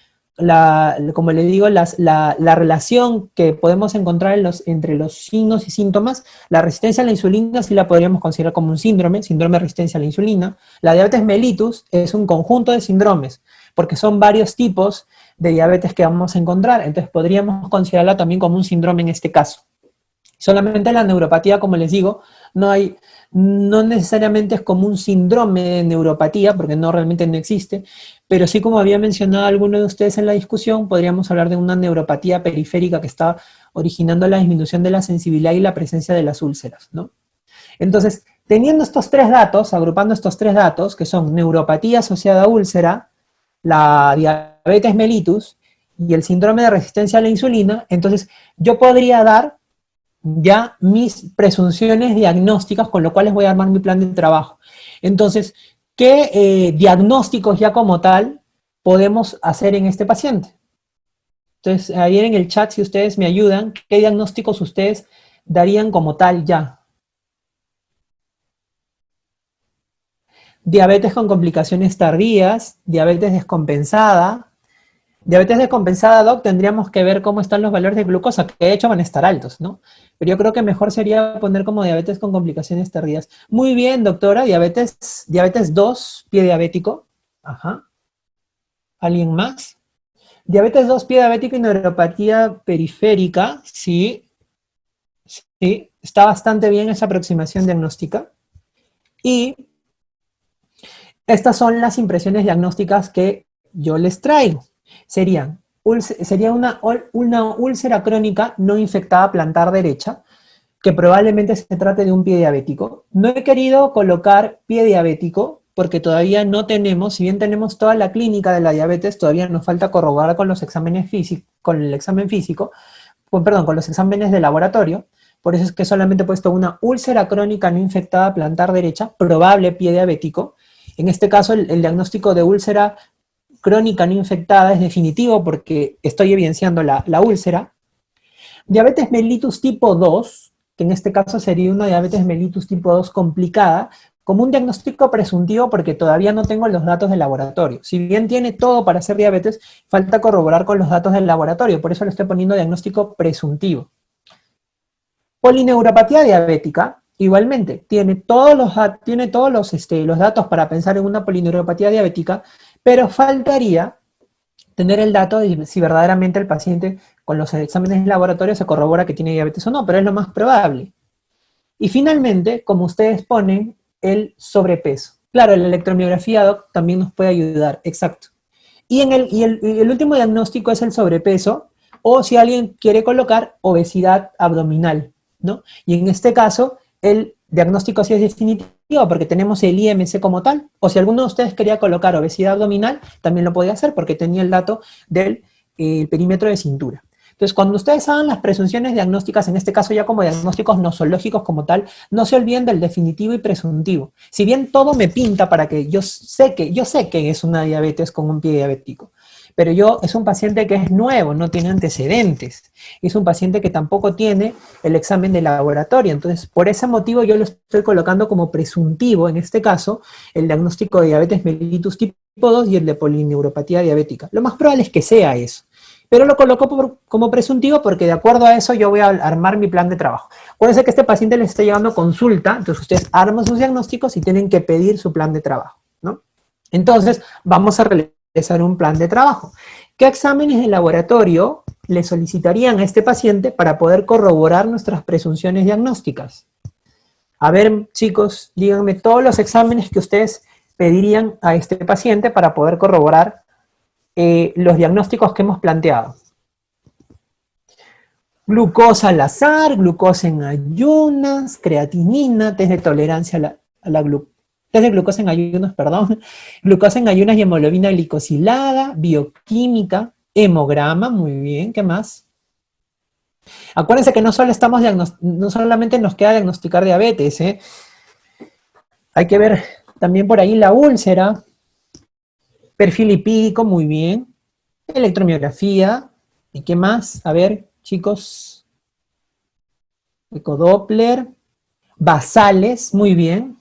como le digo, la relación que podemos encontrar entre los signos y síntomas, la resistencia a la insulina sí la podríamos considerar como un síndrome de resistencia a la insulina. La diabetes mellitus es un conjunto de síndromes, porque son varios tipos de diabetes que vamos a encontrar, entonces podríamos considerarla también como un síndrome en este caso. Solamente la neuropatía, como les digo, no necesariamente es como un síndrome de neuropatía, porque realmente no existe, pero sí, como había mencionado alguno de ustedes en la discusión, podríamos hablar de una neuropatía periférica que está originando la disminución de la sensibilidad y la presencia de las úlceras, ¿no? Entonces, teniendo estos tres datos, agrupando estos tres datos, que son neuropatía asociada a úlcera, la diabetes mellitus y el síndrome de resistencia a la insulina, entonces yo podría dar ya mis presunciones diagnósticas, con lo cual les voy a armar mi plan de trabajo. Entonces, ¿qué diagnósticos ya como tal podemos hacer en este paciente? Entonces, ahí en el chat, si ustedes me ayudan, ¿qué diagnósticos ustedes darían como tal ya? Diabetes con complicaciones tardías, diabetes descompensada. Diabetes descompensada, Doc, tendríamos que ver cómo están los valores de glucosa, que de hecho van a estar altos, ¿no? Pero yo creo que mejor sería poner como diabetes con complicaciones tardías. Muy bien, doctora, diabetes 2, pie diabético. Ajá. ¿Alguien más? Diabetes 2, pie diabético y neuropatía periférica, sí. Sí, está bastante bien esa aproximación diagnóstica. Y estas son las impresiones diagnósticas que yo les traigo. Sería una úlcera crónica no infectada plantar derecha, que probablemente se trate de un pie diabético. No he querido colocar pie diabético porque todavía no tenemos, si bien tenemos toda la clínica de la diabetes, todavía nos falta corroborar con los exámenes físicos, con el examen físico, perdón, con los exámenes de laboratorio. Por eso es que solamente he puesto una úlcera crónica no infectada plantar derecha, probable pie diabético. En este caso, el diagnóstico de úlcera crónica no infectada es definitivo porque estoy evidenciando la úlcera. Diabetes mellitus tipo 2, que en este caso sería una diabetes mellitus tipo 2 complicada, como un diagnóstico presuntivo porque todavía no tengo los datos del laboratorio. Si bien tiene todo para hacer diabetes, falta corroborar con los datos del laboratorio, por eso le estoy poniendo diagnóstico presuntivo. Polineuropatía diabética, igualmente, tiene todos los datos para pensar en una polineuropatía diabética, pero faltaría tener el dato de si verdaderamente el paciente con los exámenes de laboratorio se corrobora que tiene diabetes o no, pero es lo más probable. Y finalmente, como ustedes ponen, el sobrepeso. Claro, la electromiografía, doc, también nos puede ayudar, exacto. Y el último diagnóstico es el sobrepeso, o si alguien quiere colocar obesidad abdominal, ¿no? Y en este caso, el diagnóstico sí es definitivo porque tenemos el IMC como tal, o si alguno de ustedes quería colocar obesidad abdominal, también lo podía hacer porque tenía el dato del perímetro de cintura. Entonces, cuando ustedes hagan las presunciones diagnósticas, en este caso ya como diagnósticos nosológicos como tal, no se olviden del definitivo y presuntivo. Si bien todo me pinta para que yo sé que es una diabetes con un pie diabético, pero es un paciente que es nuevo, no tiene antecedentes, es un paciente que tampoco tiene el examen de laboratorio, entonces por ese motivo yo lo estoy colocando como presuntivo, en este caso, el diagnóstico de diabetes mellitus tipo 2 y el de polineuropatía diabética. Lo más probable es que sea eso, pero lo coloco como presuntivo porque de acuerdo a eso yo voy a armar mi plan de trabajo. Puede ser que este paciente les esté llevando consulta, entonces ustedes arman sus diagnósticos y tienen que pedir su plan de trabajo, ¿no? Entonces, vamos a realizar un plan de trabajo. ¿Qué exámenes de laboratorio le solicitarían a este paciente para poder corroborar nuestras presunciones diagnósticas? A ver, chicos, díganme todos los exámenes que ustedes pedirían a este paciente para poder corroborar los diagnósticos que hemos planteado. Glucosa al azar, glucosa en ayunas, creatinina, test de tolerancia a la glucosa. Test de glucosa en ayunas, perdón, glucosa en ayunas y hemoglobina glicosilada, bioquímica, hemograma, muy bien, ¿qué más? Acuérdense que no solamente nos queda diagnosticar diabetes, ¿eh? Hay que ver también por ahí la úlcera, perfil lipídico, muy bien, electromiografía, ¿y qué más? A ver, chicos, ecodoppler, basales, muy bien.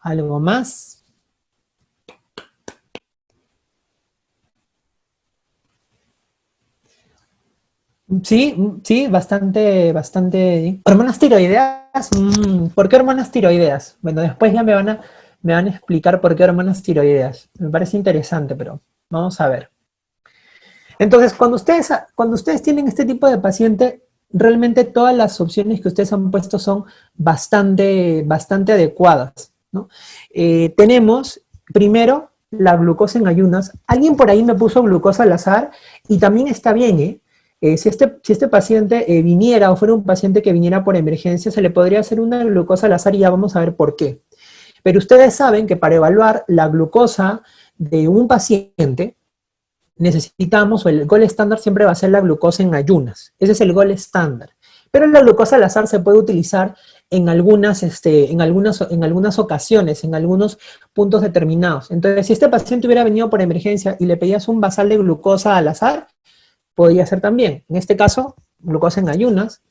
¿Algo más? Sí, bastante. ¿Hormonas tiroideas? ¿Por qué hormonas tiroideas? Bueno, después ya me van a explicar por qué hormonas tiroideas. Me parece interesante, pero vamos a ver. Entonces, cuando ustedes tienen este tipo de paciente, realmente todas las opciones que ustedes han puesto son bastante adecuadas, ¿no? Tenemos, primero, la glucosa en ayunas. Alguien por ahí me puso glucosa al azar y también está bien, ¿eh? Si este paciente viniera o fuera un paciente que viniera por emergencia, se le podría hacer una glucosa al azar y ya vamos a ver por qué. Pero ustedes saben que para evaluar la glucosa de un paciente, necesitamos, o el gol estándar siempre va a ser la glucosa en ayunas. Ese es el gol estándar. Pero la glucosa al azar se puede utilizar en algunas ocasiones, en algunos puntos determinados. Entonces, si este paciente hubiera venido por emergencia y le pedías un basal de glucosa al azar, podría ser también. En este caso, glucosa en ayunas.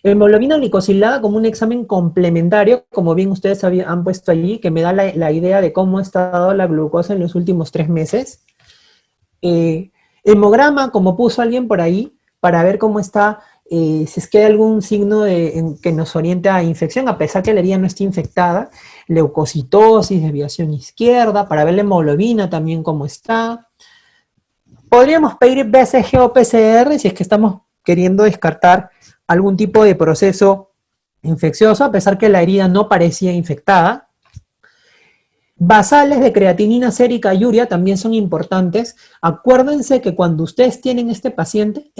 Hemoglobina glicosilada como un examen complementario, como bien ustedes han puesto allí, que me da la idea de cómo ha estado la glucosa en los últimos 3 meses. Hemograma, como puso alguien por ahí, para ver cómo está, si es que hay algún signo que nos oriente a infección, a pesar que la herida no esté infectada. Leucocitosis, desviación izquierda, para ver la hemoglobina también cómo está. Podríamos pedir BCG o PCR si es que estamos queriendo descartar algún tipo de proceso infeccioso, a pesar que la herida no parecía infectada. Basales de creatinina sérica y urea también son importantes. Acuérdense que cuando ustedes tienen este paciente,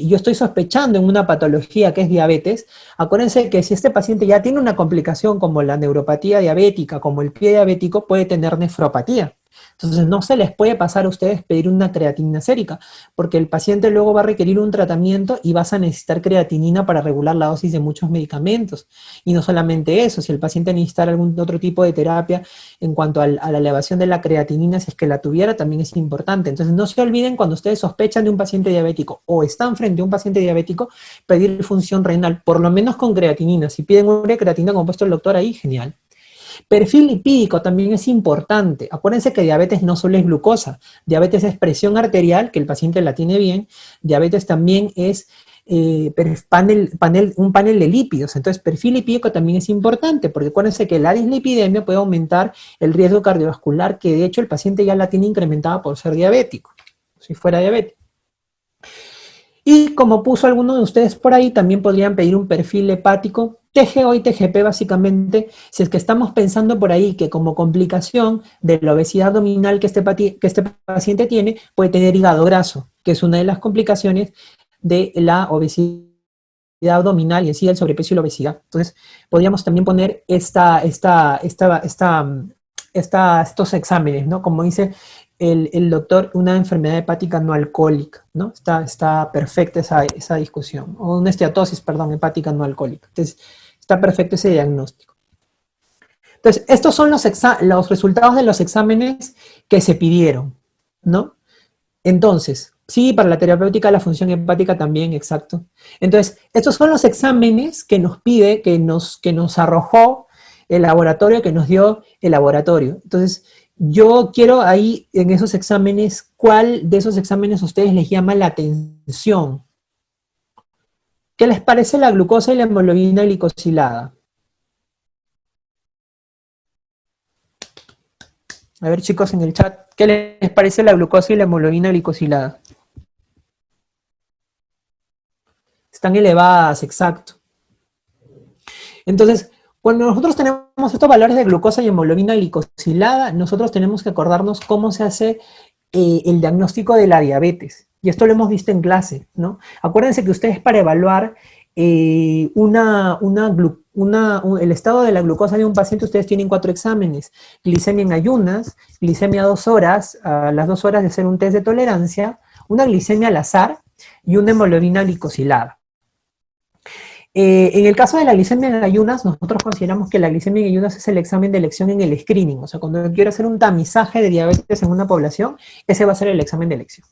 yo estoy sospechando en una patología que es diabetes, acuérdense que si este paciente ya tiene una complicación como la neuropatía diabética, como el pie diabético, puede tener nefropatía. Entonces no se les puede pasar a ustedes pedir una creatinina sérica, porque el paciente luego va a requerir un tratamiento y vas a necesitar creatinina para regular la dosis de muchos medicamentos. Y no solamente eso, si el paciente necesita algún otro tipo de terapia en cuanto a la elevación de la creatinina, si es que la tuviera, también es importante. Entonces no se olviden cuando ustedes sospechan de un paciente diabético o están frente a un paciente diabético, pedir función renal, por lo menos con creatinina. Si piden una creatinina como ha puesto el doctor ahí, genial. Perfil lipídico también es importante. Acuérdense que diabetes no solo es glucosa, diabetes es presión arterial, que el paciente la tiene bien, diabetes también es un panel de lípidos, entonces perfil lipídico también es importante, porque acuérdense que la dislipidemia puede aumentar el riesgo cardiovascular, que de hecho el paciente ya la tiene incrementada por ser diabético, si fuera diabético. Y como puso alguno de ustedes por ahí, también podrían pedir un perfil hepático, TGO y TGP básicamente, si es que estamos pensando por ahí que como complicación de la obesidad abdominal que este paciente tiene, puede tener hígado graso, que es una de las complicaciones de la obesidad abdominal y en sí del sobrepeso y la obesidad. Entonces, podríamos también poner estos exámenes, ¿no? Como dice el doctor, una enfermedad hepática no alcohólica, ¿no? Está perfecta esa discusión. O una esteatosis, perdón, hepática no alcohólica. Entonces, está perfecto ese diagnóstico. Entonces, estos son los resultados de los exámenes que se pidieron, ¿no? Entonces, sí, para la terapéutica la función hepática también, exacto. Entonces, estos son los exámenes que nos pide, que nos arrojó el laboratorio, que nos dio el laboratorio. Entonces, yo quiero ahí, en esos exámenes, ¿cuál de esos exámenes a ustedes les llama la atención? ¿Qué les parece la glucosa y la hemoglobina glicosilada? A ver, chicos, en el chat, ¿qué les parece la glucosa y la hemoglobina glicosilada? Están elevadas, exacto. Entonces, cuando nosotros tenemos estos valores de glucosa y hemoglobina glicosilada, nosotros tenemos que acordarnos cómo se hace el diagnóstico de la diabetes. Y esto lo hemos visto en clase, ¿no? Acuérdense que ustedes para evaluar el estado de la glucosa de un paciente, ustedes tienen 4 exámenes: glicemia en ayunas, glicemia a 2 horas, a las 2 horas de hacer un test de tolerancia, una glicemia al azar y una hemoglobina glicosilada. En el caso de la glicemia en ayunas, nosotros consideramos que la glicemia en ayunas es el examen de elección en el screening. O sea, cuando yo quiero hacer un tamizaje de diabetes en una población, ese va a ser el examen de elección.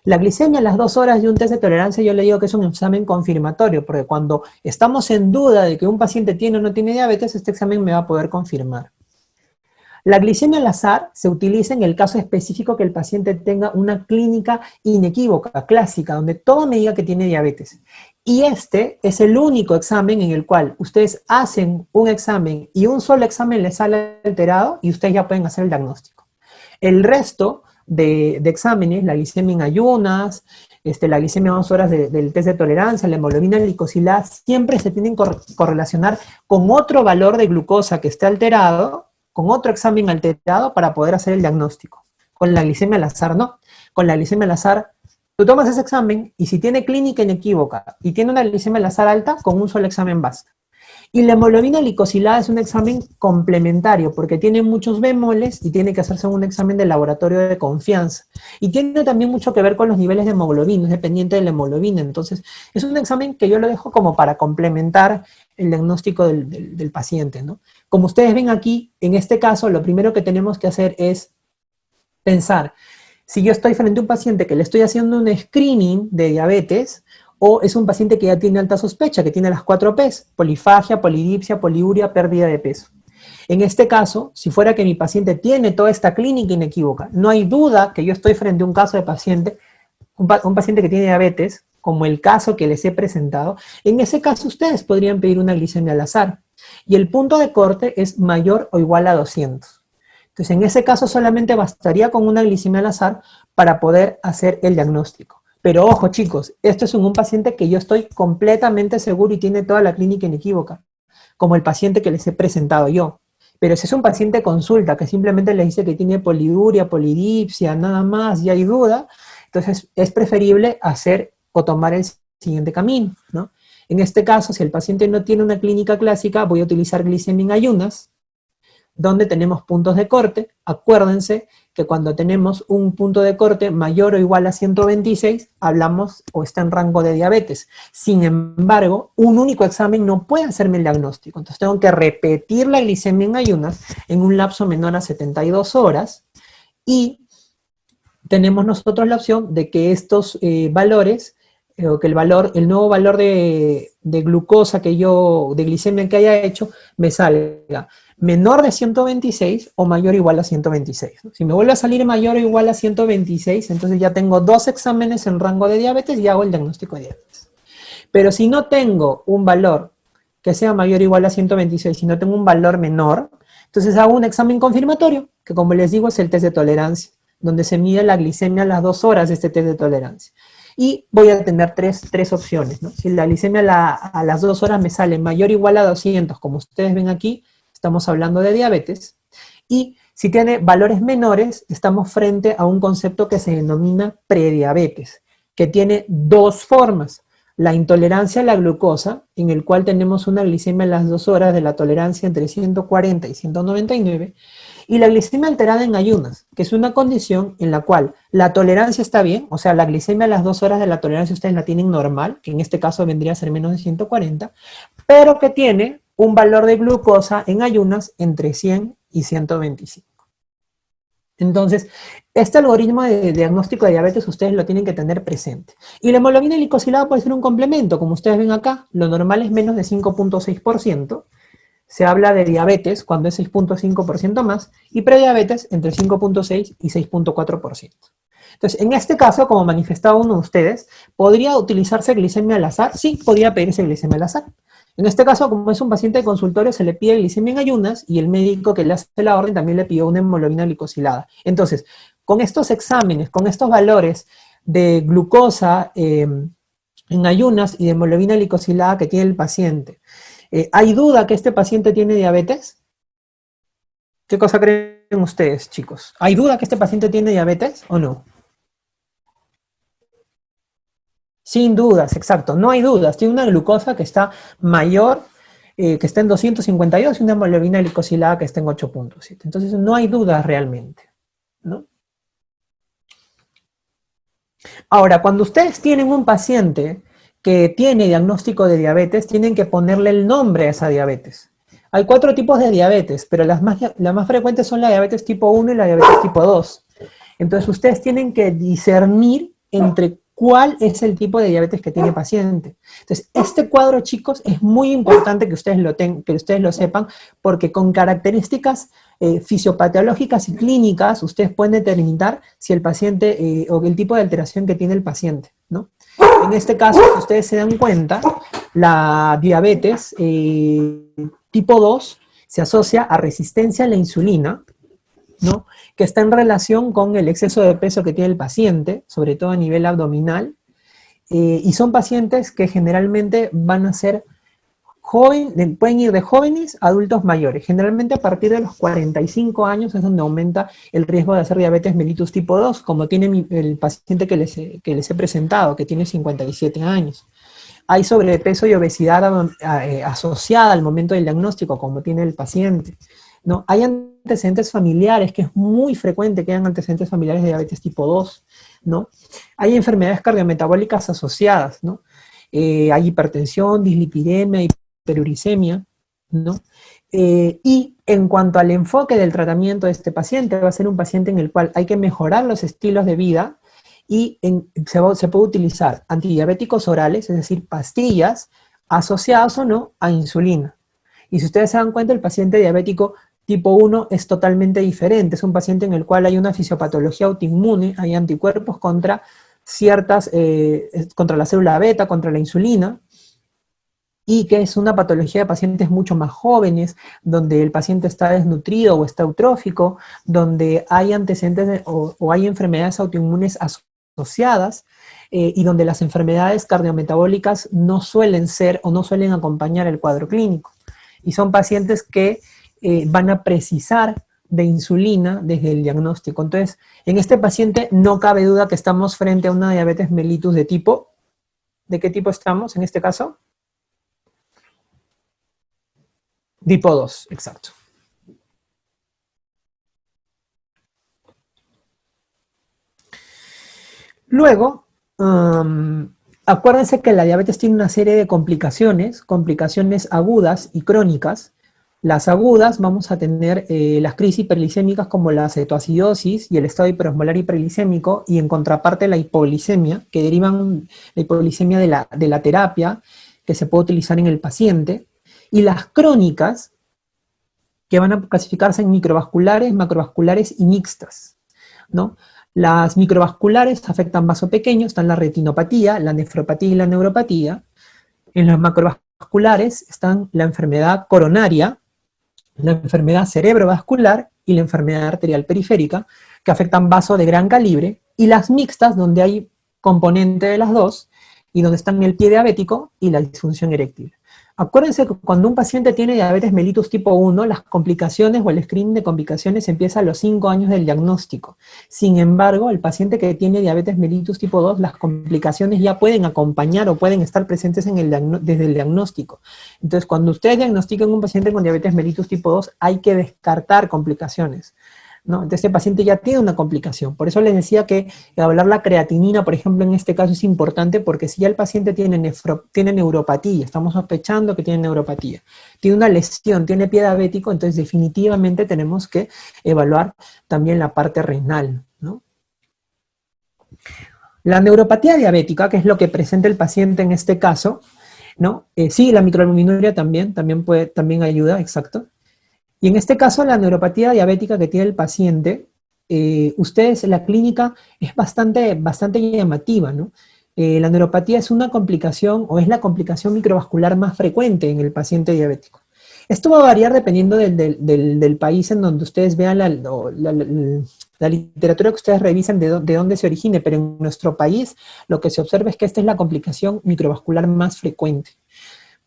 La glicemia a las 2 horas de un test de tolerancia, yo le digo que es un examen confirmatorio, porque cuando estamos en duda de que un paciente tiene o no tiene diabetes, este examen me va a poder confirmar. La glicemia al azar se utiliza en el caso específico que el paciente tenga una clínica inequívoca, clásica, donde todo me diga que tiene diabetes. Y este es el único examen en el cual ustedes hacen un examen y un solo examen les sale alterado y ustedes ya pueden hacer el diagnóstico. El resto de exámenes, la glicemia en ayunas, la glicemia a 2 horas del test de tolerancia, la hemoglobina glicosilada, siempre se tienen que correlacionar con otro valor de glucosa que esté alterado, con otro examen alterado para poder hacer el diagnóstico. Con la glicemia al azar no. Con la glicemia al azar, tú tomas ese examen y si tiene clínica inequívoca y tiene una glicemia al azar alta, con un solo examen basta. Y la hemoglobina glicosilada es un examen complementario porque tiene muchos bemoles y tiene que hacerse un examen de laboratorio de confianza. Y tiene también mucho que ver con los niveles de hemoglobina, es dependiente de la hemoglobina. Entonces, es un examen que yo lo dejo como para complementar el diagnóstico del paciente, ¿no? Como ustedes ven aquí, en este caso, lo primero que tenemos que hacer es pensar, si yo estoy frente a un paciente que le estoy haciendo un screening de diabetes, o es un paciente que ya tiene alta sospecha, que tiene las 4 P's: polifagia, polidipsia, poliuria, pérdida de peso. En este caso, si fuera que mi paciente tiene toda esta clínica inequívoca, no hay duda que yo estoy frente a un caso de paciente, un paciente que tiene diabetes, como el caso que les he presentado. En ese caso ustedes podrían pedir una glicemia al azar y el punto de corte es mayor o igual a 200. Entonces, en ese caso solamente bastaría con una glicemia al azar para poder hacer el diagnóstico. Pero ojo, chicos, esto es un paciente que yo estoy completamente seguro y tiene toda la clínica inequívoca, como el paciente que les he presentado yo. Pero si es un paciente consulta que simplemente le dice que tiene poliuria, polidipsia, nada más, y hay duda, entonces es preferible hacer o tomar el siguiente camino, ¿no? En este caso, si el paciente no tiene una clínica clásica, voy a utilizar glicemia en ayunas, donde tenemos puntos de corte. Acuérdense que cuando tenemos un punto de corte mayor o igual a 126, hablamos o está en rango de diabetes. Sin embargo, un único examen no puede hacerme el diagnóstico. Entonces tengo que repetir la glicemia en ayunas en un lapso menor a 72 horas y tenemos nosotros la opción de que estos valores, o que el nuevo valor de glucosa de glicemia que haya hecho, me salga menor de 126 o mayor o igual a 126. Si me vuelve a salir mayor o igual a 126, entonces ya tengo 2 exámenes en rango de diabetes y hago el diagnóstico de diabetes. Pero si no tengo un valor que sea mayor o igual a 126, si no tengo un valor menor, entonces hago un examen confirmatorio, que como les digo es el test de tolerancia, donde se mide la glicemia a las 2 horas de este test de tolerancia. Y voy a tener tres opciones, ¿no? Si la glicemia a las 2 horas me sale mayor o igual a 200, como ustedes ven aquí, estamos hablando de diabetes. Y si tiene valores menores, estamos frente a un concepto que se denomina prediabetes, que tiene 2 formas. La intolerancia a la glucosa, en el cual tenemos una glicemia a las 2 horas de la tolerancia entre 140 y 199, y la glicemia alterada en ayunas, que es una condición en la cual la tolerancia está bien, o sea, la glicemia a las 2 horas de la tolerancia ustedes la tienen normal, que en este caso vendría a ser menos de 140, pero que tiene un valor de glucosa en ayunas entre 100 y 125. Entonces, este algoritmo de diagnóstico de diabetes ustedes lo tienen que tener presente. Y la hemoglobina glicosilada puede ser un complemento, como ustedes ven acá, lo normal es menos de 5.6%, se habla de diabetes cuando es 6.5% más, y prediabetes entre 5.6 y 6.4%. Entonces, en este caso, como manifestaba uno de ustedes, ¿podría utilizarse glicemia al azar? Sí, podría pedirse glicemia al azar. En este caso, como es un paciente de consultorio, se le pide glicemia en ayunas y el médico que le hace la orden también le pidió una hemoglobina glicosilada. Entonces, con estos exámenes, con estos valores de glucosa en ayunas y de hemoglobina glicosilada que tiene el paciente, ¿hay duda que este paciente tiene diabetes? ¿Qué cosa creen ustedes, chicos? ¿Hay duda que este paciente tiene diabetes o no? Sin dudas, exacto, no hay dudas. Tiene una glucosa que está mayor, que está en 252 y una hemoglobina glicosilada que está en 8.7. Entonces no hay dudas realmente, ¿no? Ahora, cuando ustedes tienen un paciente que tiene diagnóstico de diabetes, tienen que ponerle el nombre a esa diabetes. Hay 4 tipos de diabetes, pero las más frecuentes son la diabetes tipo 1 y la diabetes tipo 2. Entonces ustedes tienen que discernir entre cuál es el tipo de diabetes que tiene el paciente. Entonces, este cuadro, chicos, es muy importante que ustedes lo sepan, porque con características fisiopatológicas y clínicas, ustedes pueden determinar si el paciente o el tipo de alteración que tiene el paciente, ¿no? En este caso, si ustedes se dan cuenta, la diabetes tipo 2 se asocia a resistencia a la insulina, ¿no? Que está en relación con el exceso de peso que tiene el paciente, sobre todo a nivel abdominal, y son pacientes que generalmente van a ser pueden ir de jóvenes a adultos mayores. Generalmente a partir de los 45 años es donde aumenta el riesgo de hacer diabetes mellitus tipo 2, como tiene el paciente que les he presentado, que tiene 57 años. Hay sobrepeso y obesidad asociada al momento del diagnóstico, como tiene el paciente, ¿no? Hay antecedentes familiares, que es muy frecuente que hayan antecedentes familiares de diabetes tipo 2, ¿no? Hay enfermedades cardiometabólicas asociadas, ¿no? Hay hipertensión, dislipidemia, hiperuricemia, ¿no? Y en cuanto al enfoque del tratamiento de este paciente, va a ser un paciente en el cual hay que mejorar los estilos de vida y se puede utilizar antidiabéticos orales, es decir, pastillas asociadas o no a insulina. Y si ustedes se dan cuenta, el paciente diabético tipo 1 es totalmente diferente. Es un paciente en el cual hay una fisiopatología autoinmune, hay anticuerpos contra contra la célula beta, contra la insulina, y que es una patología de pacientes mucho más jóvenes, donde el paciente está desnutrido o está eutrófico, donde hay antecedentes o hay enfermedades autoinmunes asociadas, y donde las enfermedades cardiometabólicas no suelen ser o no suelen acompañar el cuadro clínico. Y son pacientes que van a precisar de insulina desde el diagnóstico. Entonces, en este paciente no cabe duda que estamos frente a una diabetes mellitus de tipo, ¿de qué tipo estamos en este caso? Tipo 2, exacto. Luego, acuérdense que la diabetes tiene una serie de complicaciones, complicaciones agudas y crónicas. Las agudas vamos a tener las crisis hiperglicémicas como la cetoacidosis y el estado hiperosmolar hiperglicémico, y en contraparte la hipoglicemia, que derivan la hipoglicemia de la terapia que se puede utilizar en el paciente. Y las crónicas, que van a clasificarse en microvasculares, macrovasculares y mixtas, ¿no? Las microvasculares afectan vaso pequeño, están la retinopatía, la nefropatía y la neuropatía. En las macrovasculares están la enfermedad coronaria, la enfermedad cerebrovascular y la enfermedad arterial periférica, que afectan vasos de gran calibre, y las mixtas, donde hay componente de las dos, y donde están el pie diabético y la disfunción eréctil. Acuérdense que cuando un paciente tiene diabetes mellitus tipo 1, las complicaciones o el screening de complicaciones empieza a los 5 años del diagnóstico. Sin embargo, el paciente que tiene diabetes mellitus tipo 2, las complicaciones ya pueden acompañar o pueden estar presentes desde el diagnóstico. Entonces, cuando ustedes diagnostiquen un paciente con diabetes mellitus tipo 2, hay que descartar complicaciones, ¿no? Entonces, este paciente ya tiene una complicación. Por eso les decía que hablar la creatinina, por ejemplo, en este caso es importante, porque si ya el paciente tiene neuropatía, estamos sospechando que tiene neuropatía, tiene una lesión, tiene pie diabético, entonces definitivamente tenemos que evaluar también la parte renal, ¿no? La neuropatía diabética, que es lo que presenta el paciente en este caso, ¿no? Sí, la microalbuminuria también ayuda, exacto. Y en este caso, la neuropatía diabética que tiene el paciente, la clínica es bastante llamativa, ¿no? La neuropatía es una complicación, o es la complicación microvascular más frecuente en el paciente diabético. Esto va a variar dependiendo del país en donde ustedes vean la literatura que ustedes revisen de dónde se origine, pero en nuestro país lo que se observa es que esta es la complicación microvascular más frecuente.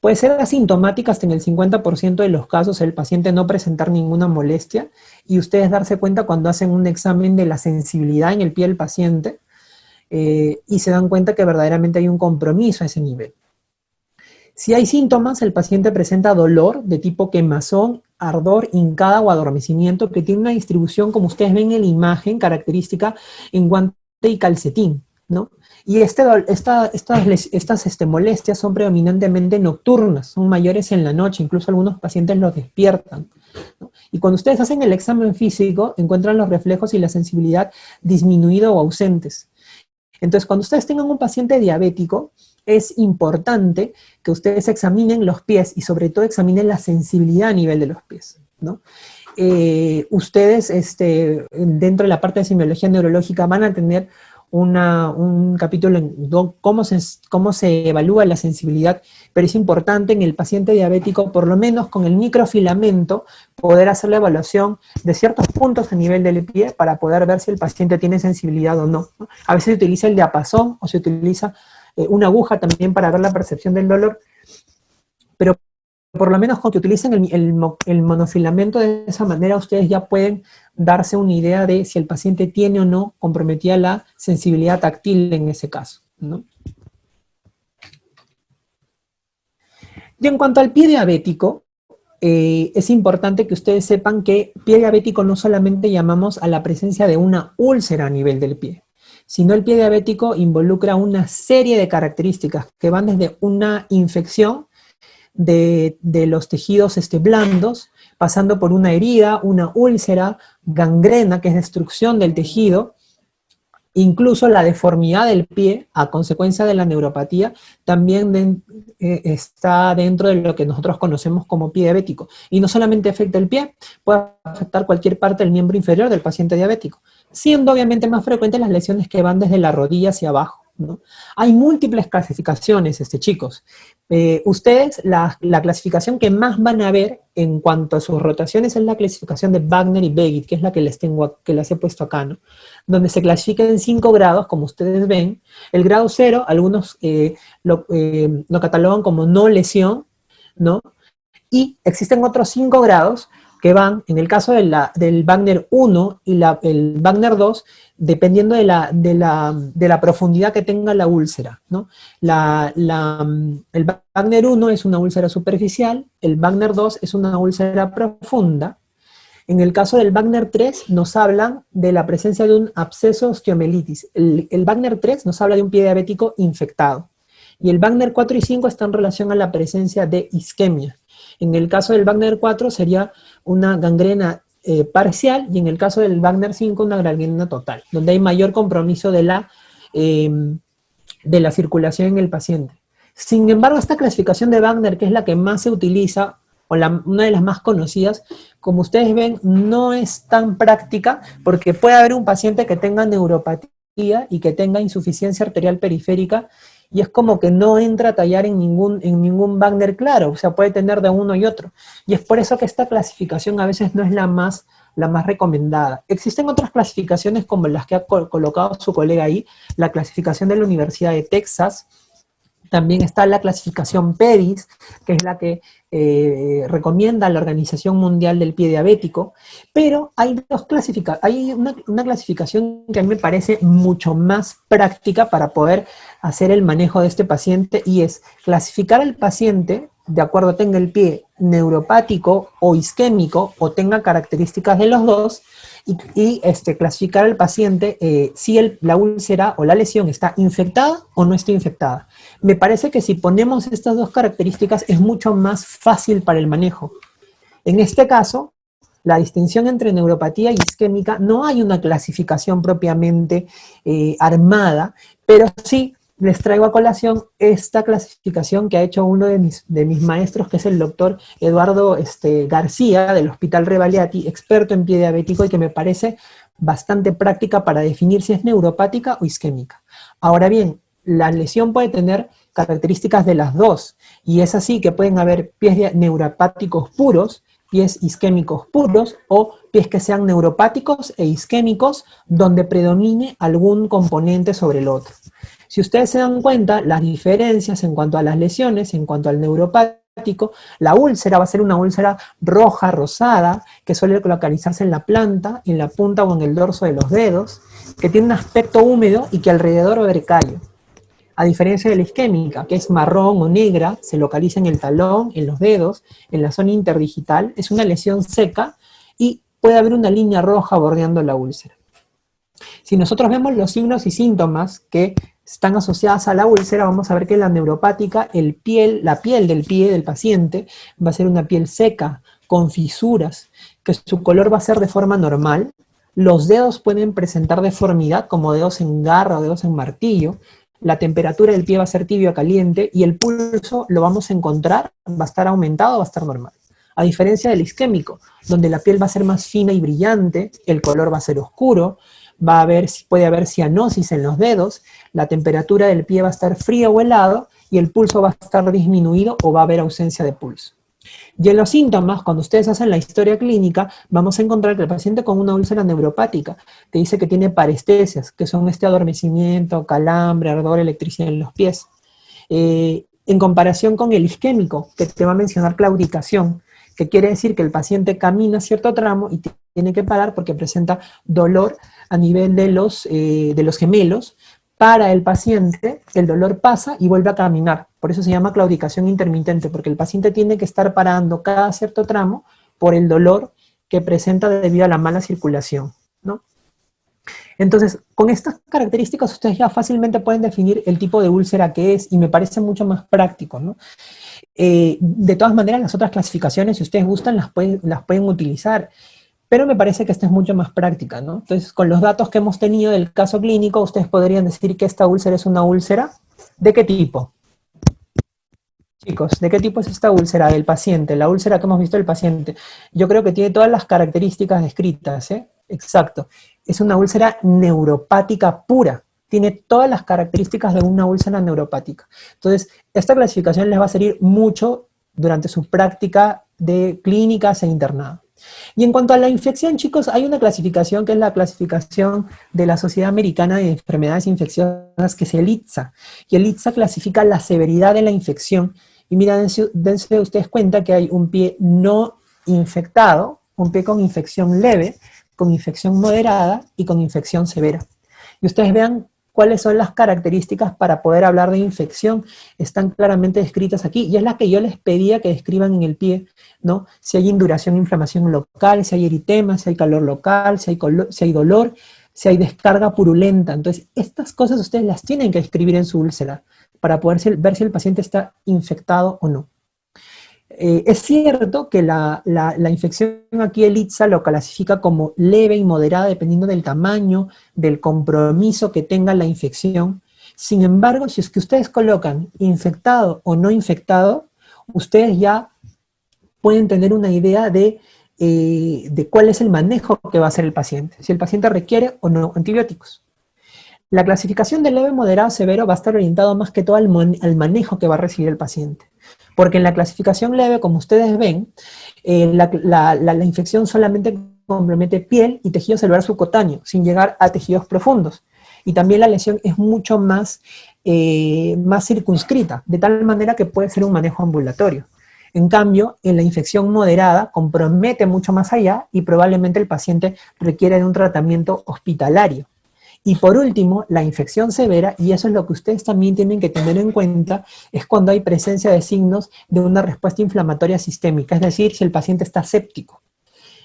Puede ser asintomática hasta en el 50% de los casos, el paciente no presentar ninguna molestia, y ustedes darse cuenta cuando hacen un examen de la sensibilidad en el pie del paciente, y se dan cuenta que verdaderamente hay un compromiso a ese nivel. Si hay síntomas, el paciente presenta dolor de tipo quemazón, ardor, hincada o adormecimiento, que tiene una distribución, como ustedes ven en la imagen, característica en guante y calcetín, ¿no? Y estas molestias son predominantemente nocturnas, son mayores en la noche, incluso algunos pacientes los despiertan, ¿no? Y cuando ustedes hacen el examen físico, encuentran los reflejos y la sensibilidad disminuido o ausentes. Entonces, cuando ustedes tengan un paciente diabético, es importante que ustedes examinen los pies y sobre todo examinen la sensibilidad a nivel de los pies, ¿no? Ustedes, dentro de la parte de semiología neurológica, van a tener un capítulo en cómo se evalúa la sensibilidad, pero es importante en el paciente diabético, por lo menos con el microfilamento, poder hacer la evaluación de ciertos puntos a nivel del pie para poder ver si el paciente tiene sensibilidad o no, ¿no? A veces se utiliza el diapasón o se utiliza una aguja también para ver la percepción del dolor, pero por lo menos cuando utilicen el monofilamento de esa manera, ustedes ya pueden darse una idea de si el paciente tiene o no comprometida la sensibilidad táctil en ese caso, ¿no? Y en cuanto al pie diabético, es importante que ustedes sepan que pie diabético no solamente llamamos a la presencia de una úlcera a nivel del pie, sino el pie diabético involucra una serie de características que van desde una infección de los tejidos blandos, pasando por una herida, una úlcera, gangrena, que es destrucción del tejido, incluso la deformidad del pie a consecuencia de la neuropatía también está dentro de lo que nosotros conocemos como pie diabético. Y no solamente afecta el pie, puede afectar cualquier parte del miembro inferior del paciente diabético, siendo obviamente más frecuentes las lesiones que van desde la rodilla hacia abajo, ¿no? Hay múltiples clasificaciones, chicos. Ustedes, la clasificación que más van a ver en cuanto a sus rotaciones es la clasificación de Wagner y Begit, que es la que les he puesto acá, ¿no? Donde se clasifica en 5 grados, como ustedes ven. El grado 0, algunos lo catalogan como no lesión, ¿no? Y existen otros 5 grados que van, en el caso del Wagner 1 y el Wagner 2, dependiendo de la profundidad que tenga la úlcera, ¿no? El Wagner 1 es una úlcera superficial, el Wagner 2 es una úlcera profunda, En el caso del Wagner 3 nos hablan de la presencia de un absceso osteomelitis. El Wagner 3 nos habla de un pie diabético infectado. Y el Wagner 4 y 5 está en relación a la presencia de isquemia. En el caso del Wagner 4 sería una gangrena parcial, y en el caso del Wagner 5 una gangrena total, donde hay mayor compromiso de la circulación en el paciente. Sin embargo, esta clasificación de Wagner, que es la que más se utiliza, o una de las más conocidas, como ustedes ven, no es tan práctica, porque puede haber un paciente que tenga neuropatía y que tenga insuficiencia arterial periférica, y es como que no entra a tallar en ningún Wagner claro, o sea, puede tener de uno y otro. Y es por eso que esta clasificación a veces no es la más recomendada. Existen otras clasificaciones como las que ha colocado su colega ahí, la clasificación de la Universidad de Texas. También está la clasificación PEDIS, que es la que recomienda la Organización Mundial del Pie Diabético, pero hay una clasificación que a mí me parece mucho más práctica para poder hacer el manejo de este paciente, y es clasificar al paciente de acuerdo tenga el pie neuropático o isquémico, o tenga características de los dos, y clasificar al paciente si la úlcera o la lesión está infectada o no está infectada. Me parece que si ponemos estas dos características es mucho más fácil para el manejo. En este caso, la distinción entre neuropatía y isquémica, no hay una clasificación propiamente armada, pero sí les traigo a colación esta clasificación que ha hecho uno de mis maestros, que es el doctor Eduardo García, del Hospital Revaliati, experto en pie diabético, y que me parece bastante práctica para definir si es neuropática o isquémica. Ahora bien, la lesión puede tener características de las dos, y es así que pueden haber pies neuropáticos puros, pies isquémicos puros, o pies que sean neuropáticos e isquémicos, donde predomine algún componente sobre el otro. Si ustedes se dan cuenta, las diferencias en cuanto a las lesiones, en cuanto al neuropático, la úlcera va a ser una úlcera roja, rosada, que suele localizarse en la planta, en la punta o en el dorso de los dedos, que tiene un aspecto húmedo y que alrededor va a haber callo. A diferencia de la isquémica, que es marrón o negra, se localiza en el talón, en los dedos, en la zona interdigital, es una lesión seca y puede haber una línea roja bordeando la úlcera. Si nosotros vemos los signos y síntomas que están asociadas a la úlcera, vamos a ver que la neuropática, la piel del pie del paciente va a ser una piel seca, con fisuras, que su color va a ser de forma normal. Los dedos pueden presentar deformidad, como dedos en garra o dedos en martillo. La temperatura del pie va a ser tibio a caliente, y el pulso lo vamos a encontrar, va a estar aumentado o va a estar normal. A diferencia del isquémico, donde la piel va a ser más fina y brillante, el color va a ser oscuro, puede haber cianosis en los dedos, la temperatura del pie va a estar fría o helado, y el pulso va a estar disminuido o va a haber ausencia de pulso. Y en los síntomas, cuando ustedes hacen la historia clínica, vamos a encontrar que el paciente con una úlcera neuropática te dice que tiene parestesias, que son adormecimiento, calambre, ardor, electricidad en los pies. En comparación con el isquémico, que te va a mencionar claudicación, que quiere decir que el paciente camina cierto tramo y tiene que parar porque presenta dolor a nivel de los gemelos. Para el paciente, el dolor pasa y vuelve a caminar. Por eso se llama claudicación intermitente, porque el paciente tiene que estar parando cada cierto tramo por el dolor que presenta debido a la mala circulación, ¿no? Entonces, con estas características ustedes ya fácilmente pueden definir el tipo de úlcera que es, y me parece mucho más práctico, ¿no? De todas maneras, las otras clasificaciones, si ustedes gustan, las pueden utilizar, pero me parece que esta es mucho más práctica, ¿no? Entonces, con los datos que hemos tenido del caso clínico, ustedes podrían decir que esta úlcera es una úlcera. ¿De qué tipo? Chicos, ¿de qué tipo es esta úlcera del paciente? La úlcera que hemos visto del paciente. Yo creo que tiene todas las características descritas, ¿eh? Exacto. Es una úlcera neuropática pura. Tiene todas las características de una úlcera neuropática. Entonces, esta clasificación les va a servir mucho durante su práctica de clínicas e internado. Y en cuanto a la infección, chicos, hay una clasificación que es la clasificación de la Sociedad Americana de Enfermedades Infecciosas, que es el ITSA. Y el ITSA clasifica la severidad de la infección. Y mira, dense ustedes cuenta que hay un pie no infectado, un pie con infección leve, con infección moderada y con infección severa. Y ustedes vean cuáles son las características para poder hablar de infección. Están claramente descritas aquí, y es la que yo les pedía que describan en el pie, ¿no? Si hay induración, inflamación local, si hay eritema, si hay calor local, si hay dolor, si hay descarga purulenta. Entonces, estas cosas ustedes las tienen que escribir en su úlcera para poder ver si el paciente está infectado o no. Es cierto que la infección aquí el ITSA lo clasifica como leve y moderada dependiendo del tamaño, del compromiso que tenga la infección. Sin embargo, si es que ustedes colocan infectado o no infectado, ustedes ya pueden tener una idea de cuál es el manejo que va a hacer el paciente, si el paciente requiere o no antibióticos. La clasificación de leve, moderado, severo va a estar orientado más que todo al manejo que va a recibir el paciente. Porque en la clasificación leve, como ustedes ven, la infección solamente compromete piel y tejido celular subcutáneo, sin llegar a tejidos profundos. Y también la lesión es mucho más circunscrita, de tal manera que puede ser un manejo ambulatorio. En cambio, en la infección moderada compromete mucho más allá y probablemente el paciente requiere de un tratamiento hospitalario. Y por último, la infección severa, y eso es lo que ustedes también tienen que tener en cuenta, es cuando hay presencia de signos de una respuesta inflamatoria sistémica, es decir, si el paciente está séptico.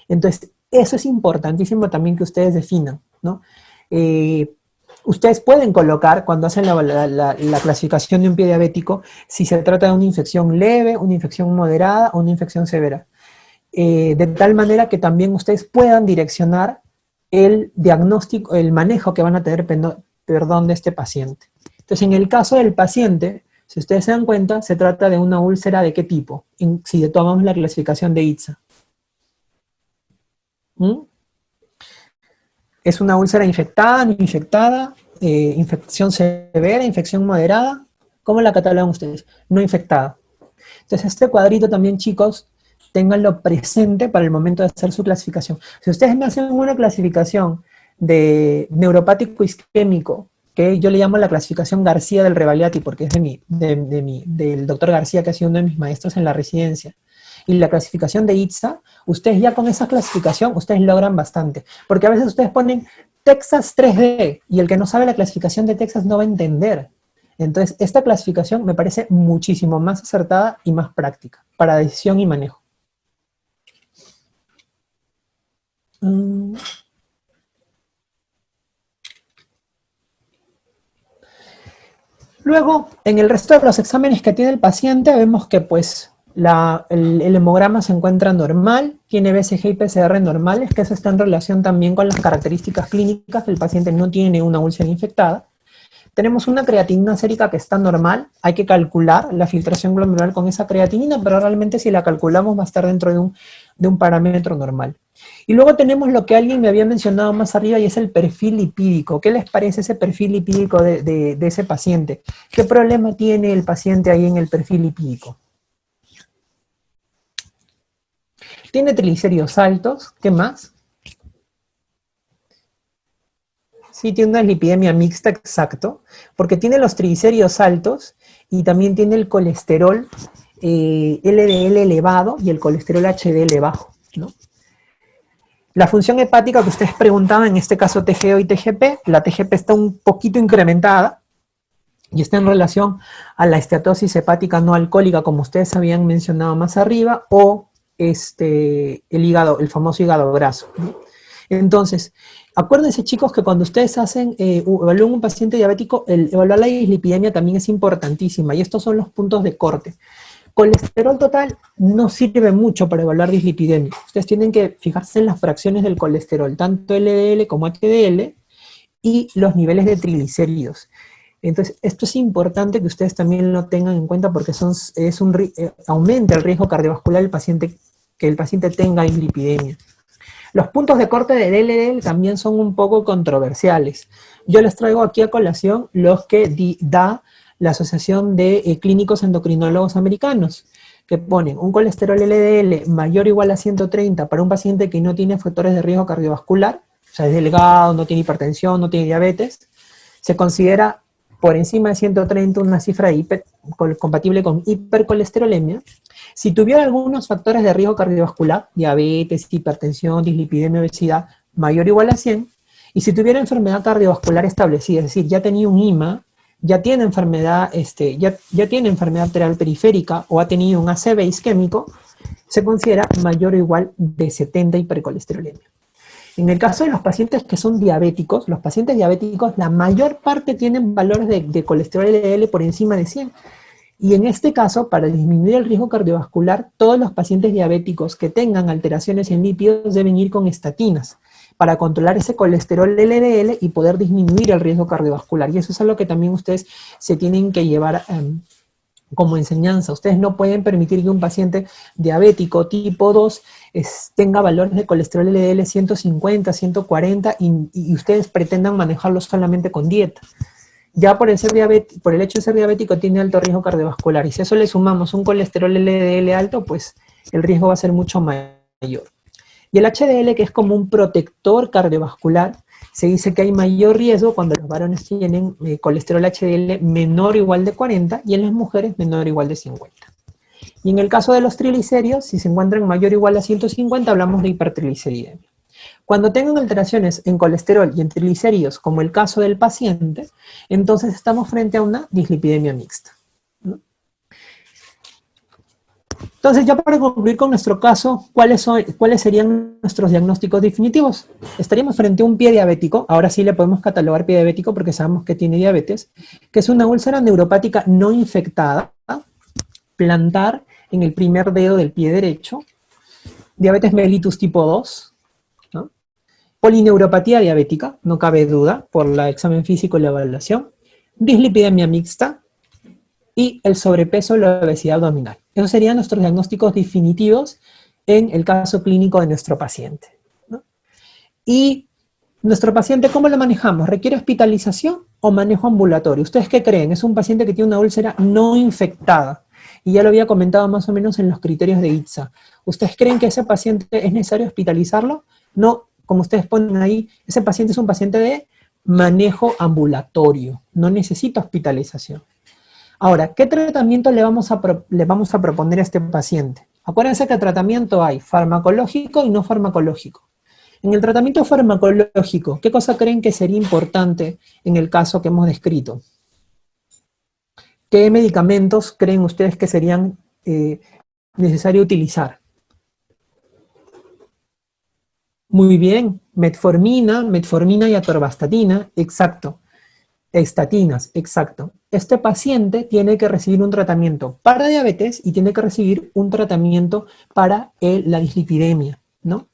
Entonces, eso es importantísimo también que ustedes definan, ¿no? Ustedes pueden colocar, cuando hacen la clasificación de un pie diabético, si se trata de una infección leve, una infección moderada o una infección severa. De tal manera que también ustedes puedan direccionar el diagnóstico, el manejo que van a tener, de este paciente. Entonces, en el caso del paciente, si ustedes se dan cuenta, se trata de una úlcera ¿de qué tipo? Si tomamos la clasificación de ITSA. ¿Es una úlcera infectada, no infectada, infección severa, infección moderada? ¿Cómo la catalogan ustedes? No infectada. Entonces, este cuadrito también, chicos, ténganlo presente para el momento de hacer su clasificación. Si ustedes me hacen una clasificación de neuropático isquémico, que yo le llamo la clasificación García del Rebagliati, porque es del doctor García, que ha sido uno de mis maestros en la residencia, y la clasificación de ITSA, ustedes ya con esa clasificación, ustedes logran bastante. Porque a veces ustedes ponen Texas 3D, y el que no sabe la clasificación de Texas no va a entender. Entonces, esta clasificación me parece muchísimo más acertada y más práctica para decisión y manejo. Luego, en el resto de los exámenes que tiene el paciente, vemos que pues el hemograma se encuentra normal, tiene BCG y PCR normales, que eso está en relación también con las características clínicas, que el paciente no tiene una úlcera infectada. Tenemos una creatinina sérica que está normal, hay que calcular la filtración glomerular con esa creatinina, pero realmente si la calculamos va a estar dentro de un parámetro normal. Y luego tenemos lo que alguien me había mencionado más arriba y es el perfil lipídico. ¿Qué les parece ese perfil lipídico de ese paciente? ¿Qué problema tiene el paciente ahí en el perfil lipídico? Tiene triglicéridos altos, ¿qué más? Sí, tiene una lipidemia mixta, exacto, porque tiene los triglicéridos altos y también tiene el colesterol LDL elevado y el colesterol HDL bajo, ¿no? La función hepática que ustedes preguntaban, en este caso TGO y TGP, la TGP está un poquito incrementada y está en relación a la esteatosis hepática no alcohólica, como ustedes habían mencionado más arriba, o el hígado, el famoso hígado graso, ¿no? Entonces, acuérdense, chicos, que cuando ustedes evalúan un paciente diabético, evaluar la dislipidemia también es importantísima, y estos son los puntos de corte. Colesterol total no sirve mucho para evaluar dislipidemia. Ustedes tienen que fijarse en las fracciones del colesterol, tanto LDL como HDL, y los niveles de triglicéridos. Entonces, esto es importante que ustedes también lo tengan en cuenta porque aumenta el riesgo cardiovascular del paciente, que el paciente tenga dislipidemia. Los puntos de corte del LDL también son un poco controversiales. Yo les traigo aquí a colación los que da la Asociación de Clínicos Endocrinólogos Americanos, que ponen un colesterol LDL mayor o igual a 130 para un paciente que no tiene factores de riesgo cardiovascular, o sea, es delgado, no tiene hipertensión, no tiene diabetes, se considera por encima de 130 una cifra compatible con hipercolesterolemia. Si tuviera algunos factores de riesgo cardiovascular, diabetes, hipertensión, dislipidemia, obesidad, mayor o igual a 100, Y si tuviera enfermedad cardiovascular establecida, es decir, ya tenía un IMA, ya tiene enfermedad, ya tiene enfermedad arterial periférica o ha tenido un ACV isquémico, se considera mayor o igual de 70 hipercolesterolemia. En el caso de los pacientes que son diabéticos, los pacientes diabéticos, la mayor parte tienen valores de colesterol LDL por encima de 100. Y en este caso, para disminuir el riesgo cardiovascular, todos los pacientes diabéticos que tengan alteraciones en lípidos deben ir con estatinas para controlar ese colesterol LDL y poder disminuir el riesgo cardiovascular. Y eso es algo que también ustedes se tienen que llevar como enseñanza. Ustedes no pueden permitir que un paciente diabético tipo 2 tenga valores de colesterol LDL 150, 140 y ustedes pretendan manejarlo solamente con dieta. Ya por el hecho de ser diabético tiene alto riesgo cardiovascular y si a eso le sumamos un colesterol LDL alto, pues el riesgo va a ser mucho mayor. Y el HDL, que es como un protector cardiovascular, se dice que hay mayor riesgo cuando los varones tienen colesterol HDL menor o igual de 40 y en las mujeres menor o igual de 50. Y en el caso de los triglicéridos, si se encuentran mayor o igual a 150, hablamos de hipertrigliceridemia. Cuando tengan alteraciones en colesterol y en triglicéridos, como el caso del paciente, entonces estamos frente a una dislipidemia mixta, ¿no? Entonces, ya para concluir con nuestro caso, ¿cuáles serían nuestros diagnósticos definitivos? Estaríamos frente a un pie diabético, ahora sí le podemos catalogar pie diabético porque sabemos que tiene diabetes, que es una úlcera neuropática no infectada, plantar en el primer dedo del pie derecho, diabetes mellitus tipo 2, ¿no? Polineuropatía diabética, no cabe duda, por el examen físico y la evaluación, dislipidemia mixta, y el sobrepeso o la obesidad abdominal. Esos serían nuestros diagnósticos definitivos en el caso clínico de nuestro paciente, ¿no? Y nuestro paciente, ¿cómo lo manejamos? ¿Requiere hospitalización o manejo ambulatorio? ¿Ustedes qué creen? Es un paciente que tiene una úlcera no infectada. Y ya lo había comentado más o menos en los criterios de ITSA. ¿Ustedes creen que ese paciente es necesario hospitalizarlo? No, como ustedes ponen ahí, ese paciente es un paciente de manejo ambulatorio. No necesita hospitalización. Ahora, ¿qué tratamiento le vamos a proponer a este paciente? Acuérdense que tratamiento hay farmacológico y no farmacológico. En el tratamiento farmacológico, ¿qué cosa creen que sería importante en el caso que hemos descrito? ¿Qué medicamentos creen ustedes que serían necesario utilizar? Muy bien, metformina y atorvastatina, exacto. Estatinas, exacto. Este paciente tiene que recibir un tratamiento para diabetes y tiene que recibir un tratamiento para la dislipidemia, ¿no?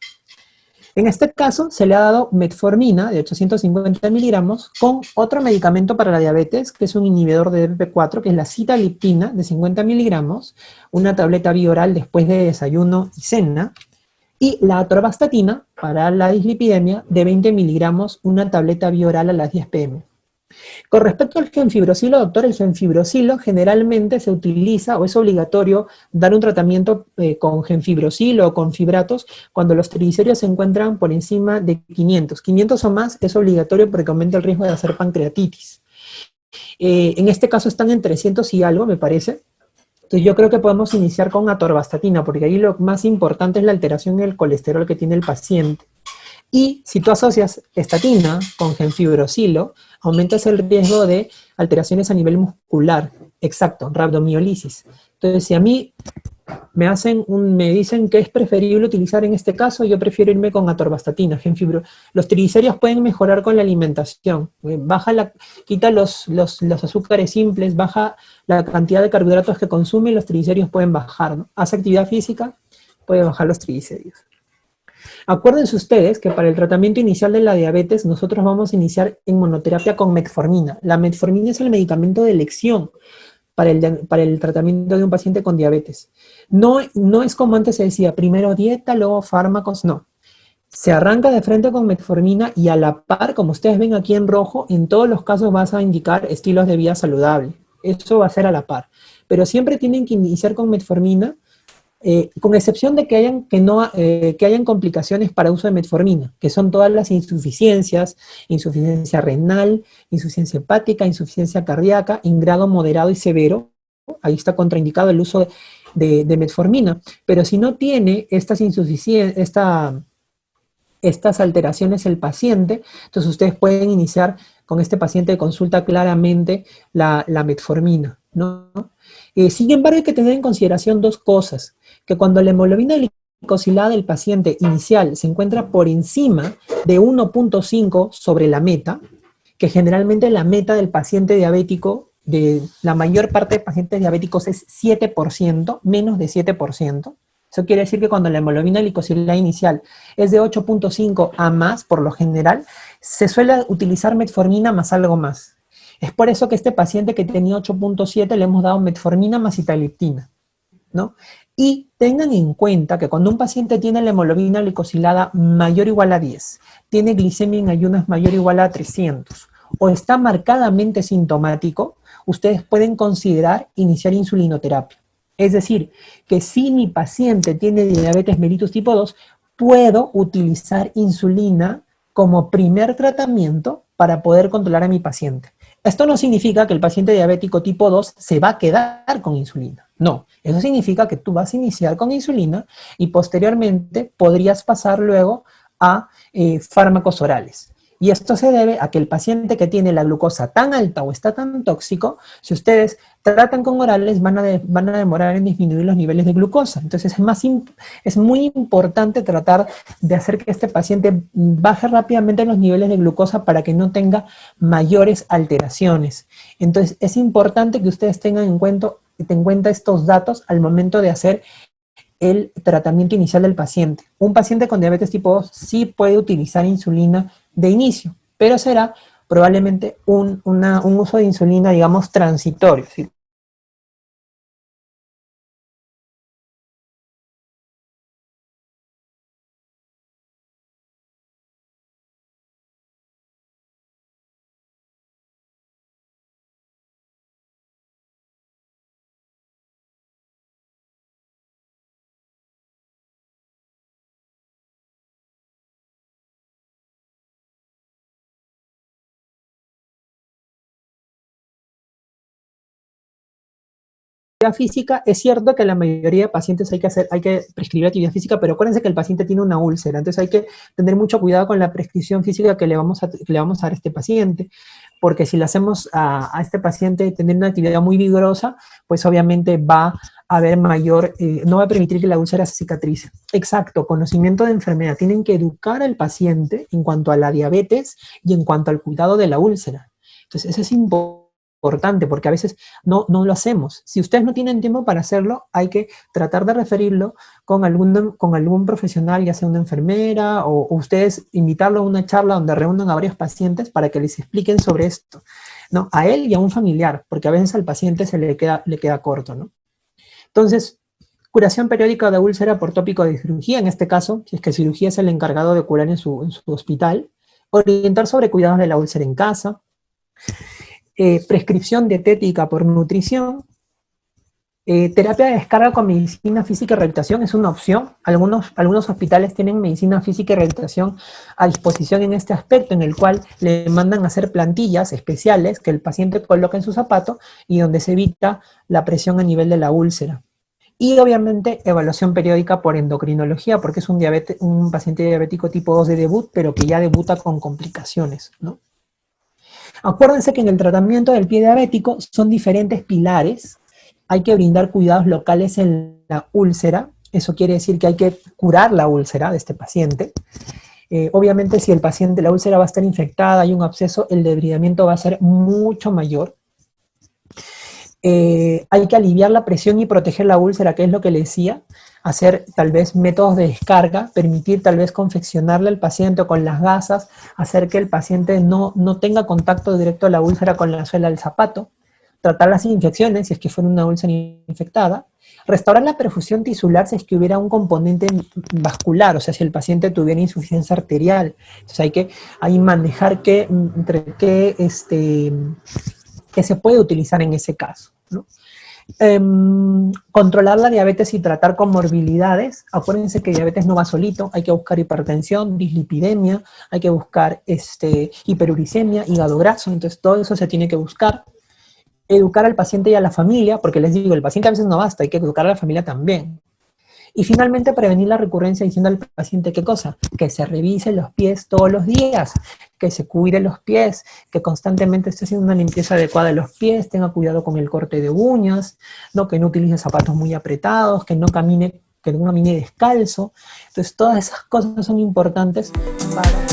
En este caso se le ha dado metformina de 850 miligramos con otro medicamento para la diabetes, que es un inhibidor de BP4, que es la sitagliptina de 50 miligramos, una tableta bioral después de desayuno y cena, y la atorvastatina para la dislipidemia de 20 miligramos, una tableta bioral a las 10 pm. Con respecto al gemfibrosilo, doctor, el gemfibrosilo generalmente se utiliza o es obligatorio dar un tratamiento con gemfibrosilo o con fibratos cuando los triglicéridos se encuentran por encima de 500. 500 o más es obligatorio porque aumenta el riesgo de hacer pancreatitis. En este caso están en 300 y algo, me parece. Entonces yo creo que podemos iniciar con atorvastatina porque ahí lo más importante es la alteración en el colesterol que tiene el paciente. Y si tú asocias estatina con gemfibrosilo, aumentas el riesgo de alteraciones a nivel muscular. Exacto, rhabdomiolisis. Entonces, si a mí me dicen que es preferible utilizar en este caso, yo prefiero irme con atorvastatina, Los triglicéridos pueden mejorar con la alimentación. Quita los azúcares simples, baja la cantidad de carbohidratos que consume y los triglicéridos pueden bajar, ¿no? Hace actividad física, puede bajar los triglicéridos. Acuérdense ustedes que para el tratamiento inicial de la diabetes nosotros vamos a iniciar en monoterapia con metformina. La metformina es el medicamento de elección para el tratamiento de un paciente con diabetes. No es como antes se decía, primero dieta, luego fármacos, no. Se arranca de frente con metformina y a la par, como ustedes ven aquí en rojo, en todos los casos vas a indicar estilos de vida saludable. Eso va a ser a la par. Pero siempre tienen que iniciar con metformina, con excepción de que hayan complicaciones para uso de metformina, que son todas las insuficiencias, insuficiencia renal, insuficiencia hepática, insuficiencia cardíaca, en grado moderado y severo. Ahí está contraindicado el uso de metformina. Pero si no tiene estas insuficiencias, estas alteraciones el paciente, entonces ustedes pueden iniciar con este paciente de consulta claramente la metformina, ¿no? Sin embargo, hay que tener en consideración dos cosas, que cuando la hemoglobina glicosilada del paciente inicial se encuentra por encima de 1.5 sobre la meta, que generalmente la meta del paciente diabético, de la mayor parte de pacientes diabéticos es 7%, menos de 7%. Eso quiere decir que cuando la hemoglobina glicosilada inicial es de 8.5 a más, por lo general, se suele utilizar metformina más algo más. Es por eso que este paciente que tenía 8.7 le hemos dado metformina más sitagliptina, ¿no? Y tengan en cuenta que cuando un paciente tiene la hemoglobina glicosilada mayor o igual a 10, tiene glicemia en ayunas mayor o igual a 300, o está marcadamente sintomático, ustedes pueden considerar iniciar insulinoterapia. Es decir, que si mi paciente tiene diabetes mellitus tipo 2, puedo utilizar insulina como primer tratamiento para poder controlar a mi paciente. Esto no significa que el paciente diabético tipo 2 se va a quedar con insulina. No, eso significa que tú vas a iniciar con insulina y posteriormente podrías pasar luego a fármacos orales. Y esto se debe a que el paciente que tiene la glucosa tan alta o está tan tóxico, si ustedes tratan con orales, van a demorar en disminuir los niveles de glucosa. Entonces es muy importante tratar de hacer que este paciente baje rápidamente los niveles de glucosa para que no tenga mayores alteraciones. Entonces es importante que ustedes tengan en cuenta estos datos al momento de hacer el tratamiento inicial del paciente. Un paciente con diabetes tipo 2 sí puede utilizar insulina de inicio, pero será probablemente un uso de insulina, digamos, transitorio. ¿Sí? Actividad física, es cierto que la mayoría de pacientes hay que prescribir actividad física, pero acuérdense que el paciente tiene una úlcera, entonces hay que tener mucho cuidado con la prescripción física que le vamos a dar a este paciente, porque si le hacemos a este paciente tener una actividad muy vigorosa, pues obviamente va a haber no va a permitir que la úlcera se cicatrice. Exacto, conocimiento de enfermedad. Tienen que educar al paciente en cuanto a la diabetes y en cuanto al cuidado de la úlcera. Entonces, eso es importante porque a veces no lo hacemos. Si ustedes no tienen tiempo para hacerlo, hay que tratar de referirlo con algún profesional, ya sea una enfermera, o ustedes invitarlo a una charla donde reúnan a varios pacientes para que les expliquen sobre esto, ¿no? A él y a un familiar, porque a veces al paciente le queda corto, ¿no? Entonces, curación periódica de úlcera por tópico de cirugía, en este caso, si es que cirugía es el encargado de curar en su hospital, orientar sobre cuidados de la úlcera en casa, prescripción dietética por nutrición, terapia de descarga con medicina física y rehabilitación es una opción. Algunos hospitales tienen medicina física y rehabilitación a disposición en este aspecto, en el cual le mandan a hacer plantillas especiales que el paciente coloca en su zapato y donde se evita la presión a nivel de la úlcera. Y obviamente evaluación periódica por endocrinología, porque es un paciente diabético tipo 2 de debut, pero que ya debuta con complicaciones, ¿no? Acuérdense que en el tratamiento del pie diabético son diferentes pilares. Hay que brindar cuidados locales en la úlcera. Eso quiere decir que hay que curar la úlcera de este paciente. Obviamente, si la úlcera va a estar infectada, hay un absceso, el debridamiento va a ser mucho mayor. Hay que aliviar la presión y proteger la úlcera, que es lo que le decía, hacer tal vez métodos de descarga, permitir tal vez confeccionarle al paciente o con las gasas, hacer que el paciente no tenga contacto directo a la úlcera con la suela del zapato, tratar las infecciones si es que fuera una úlcera infectada, restaurar la perfusión tisular si es que hubiera un componente vascular, o sea, si el paciente tuviera insuficiencia arterial. Entonces hay que manejar qué se puede utilizar en ese caso, ¿no? Controlar la diabetes y tratar comorbilidades. Acuérdense que diabetes no va solito, hay que buscar hipertensión, dislipidemia, hay que buscar hiperuricemia, hígado graso, entonces todo eso se tiene que buscar. Educar al paciente y a la familia, porque les digo, el paciente a veces no basta, hay que educar a la familia también. Y finalmente prevenir la recurrencia diciendo al paciente qué cosa, que se revise los pies todos los días, que se cuide los pies, que constantemente esté haciendo una limpieza adecuada de los pies, tenga cuidado con el corte de uñas, ¿no? Que no utilice zapatos muy apretados, que no camine descalzo. Entonces todas esas cosas son importantes para...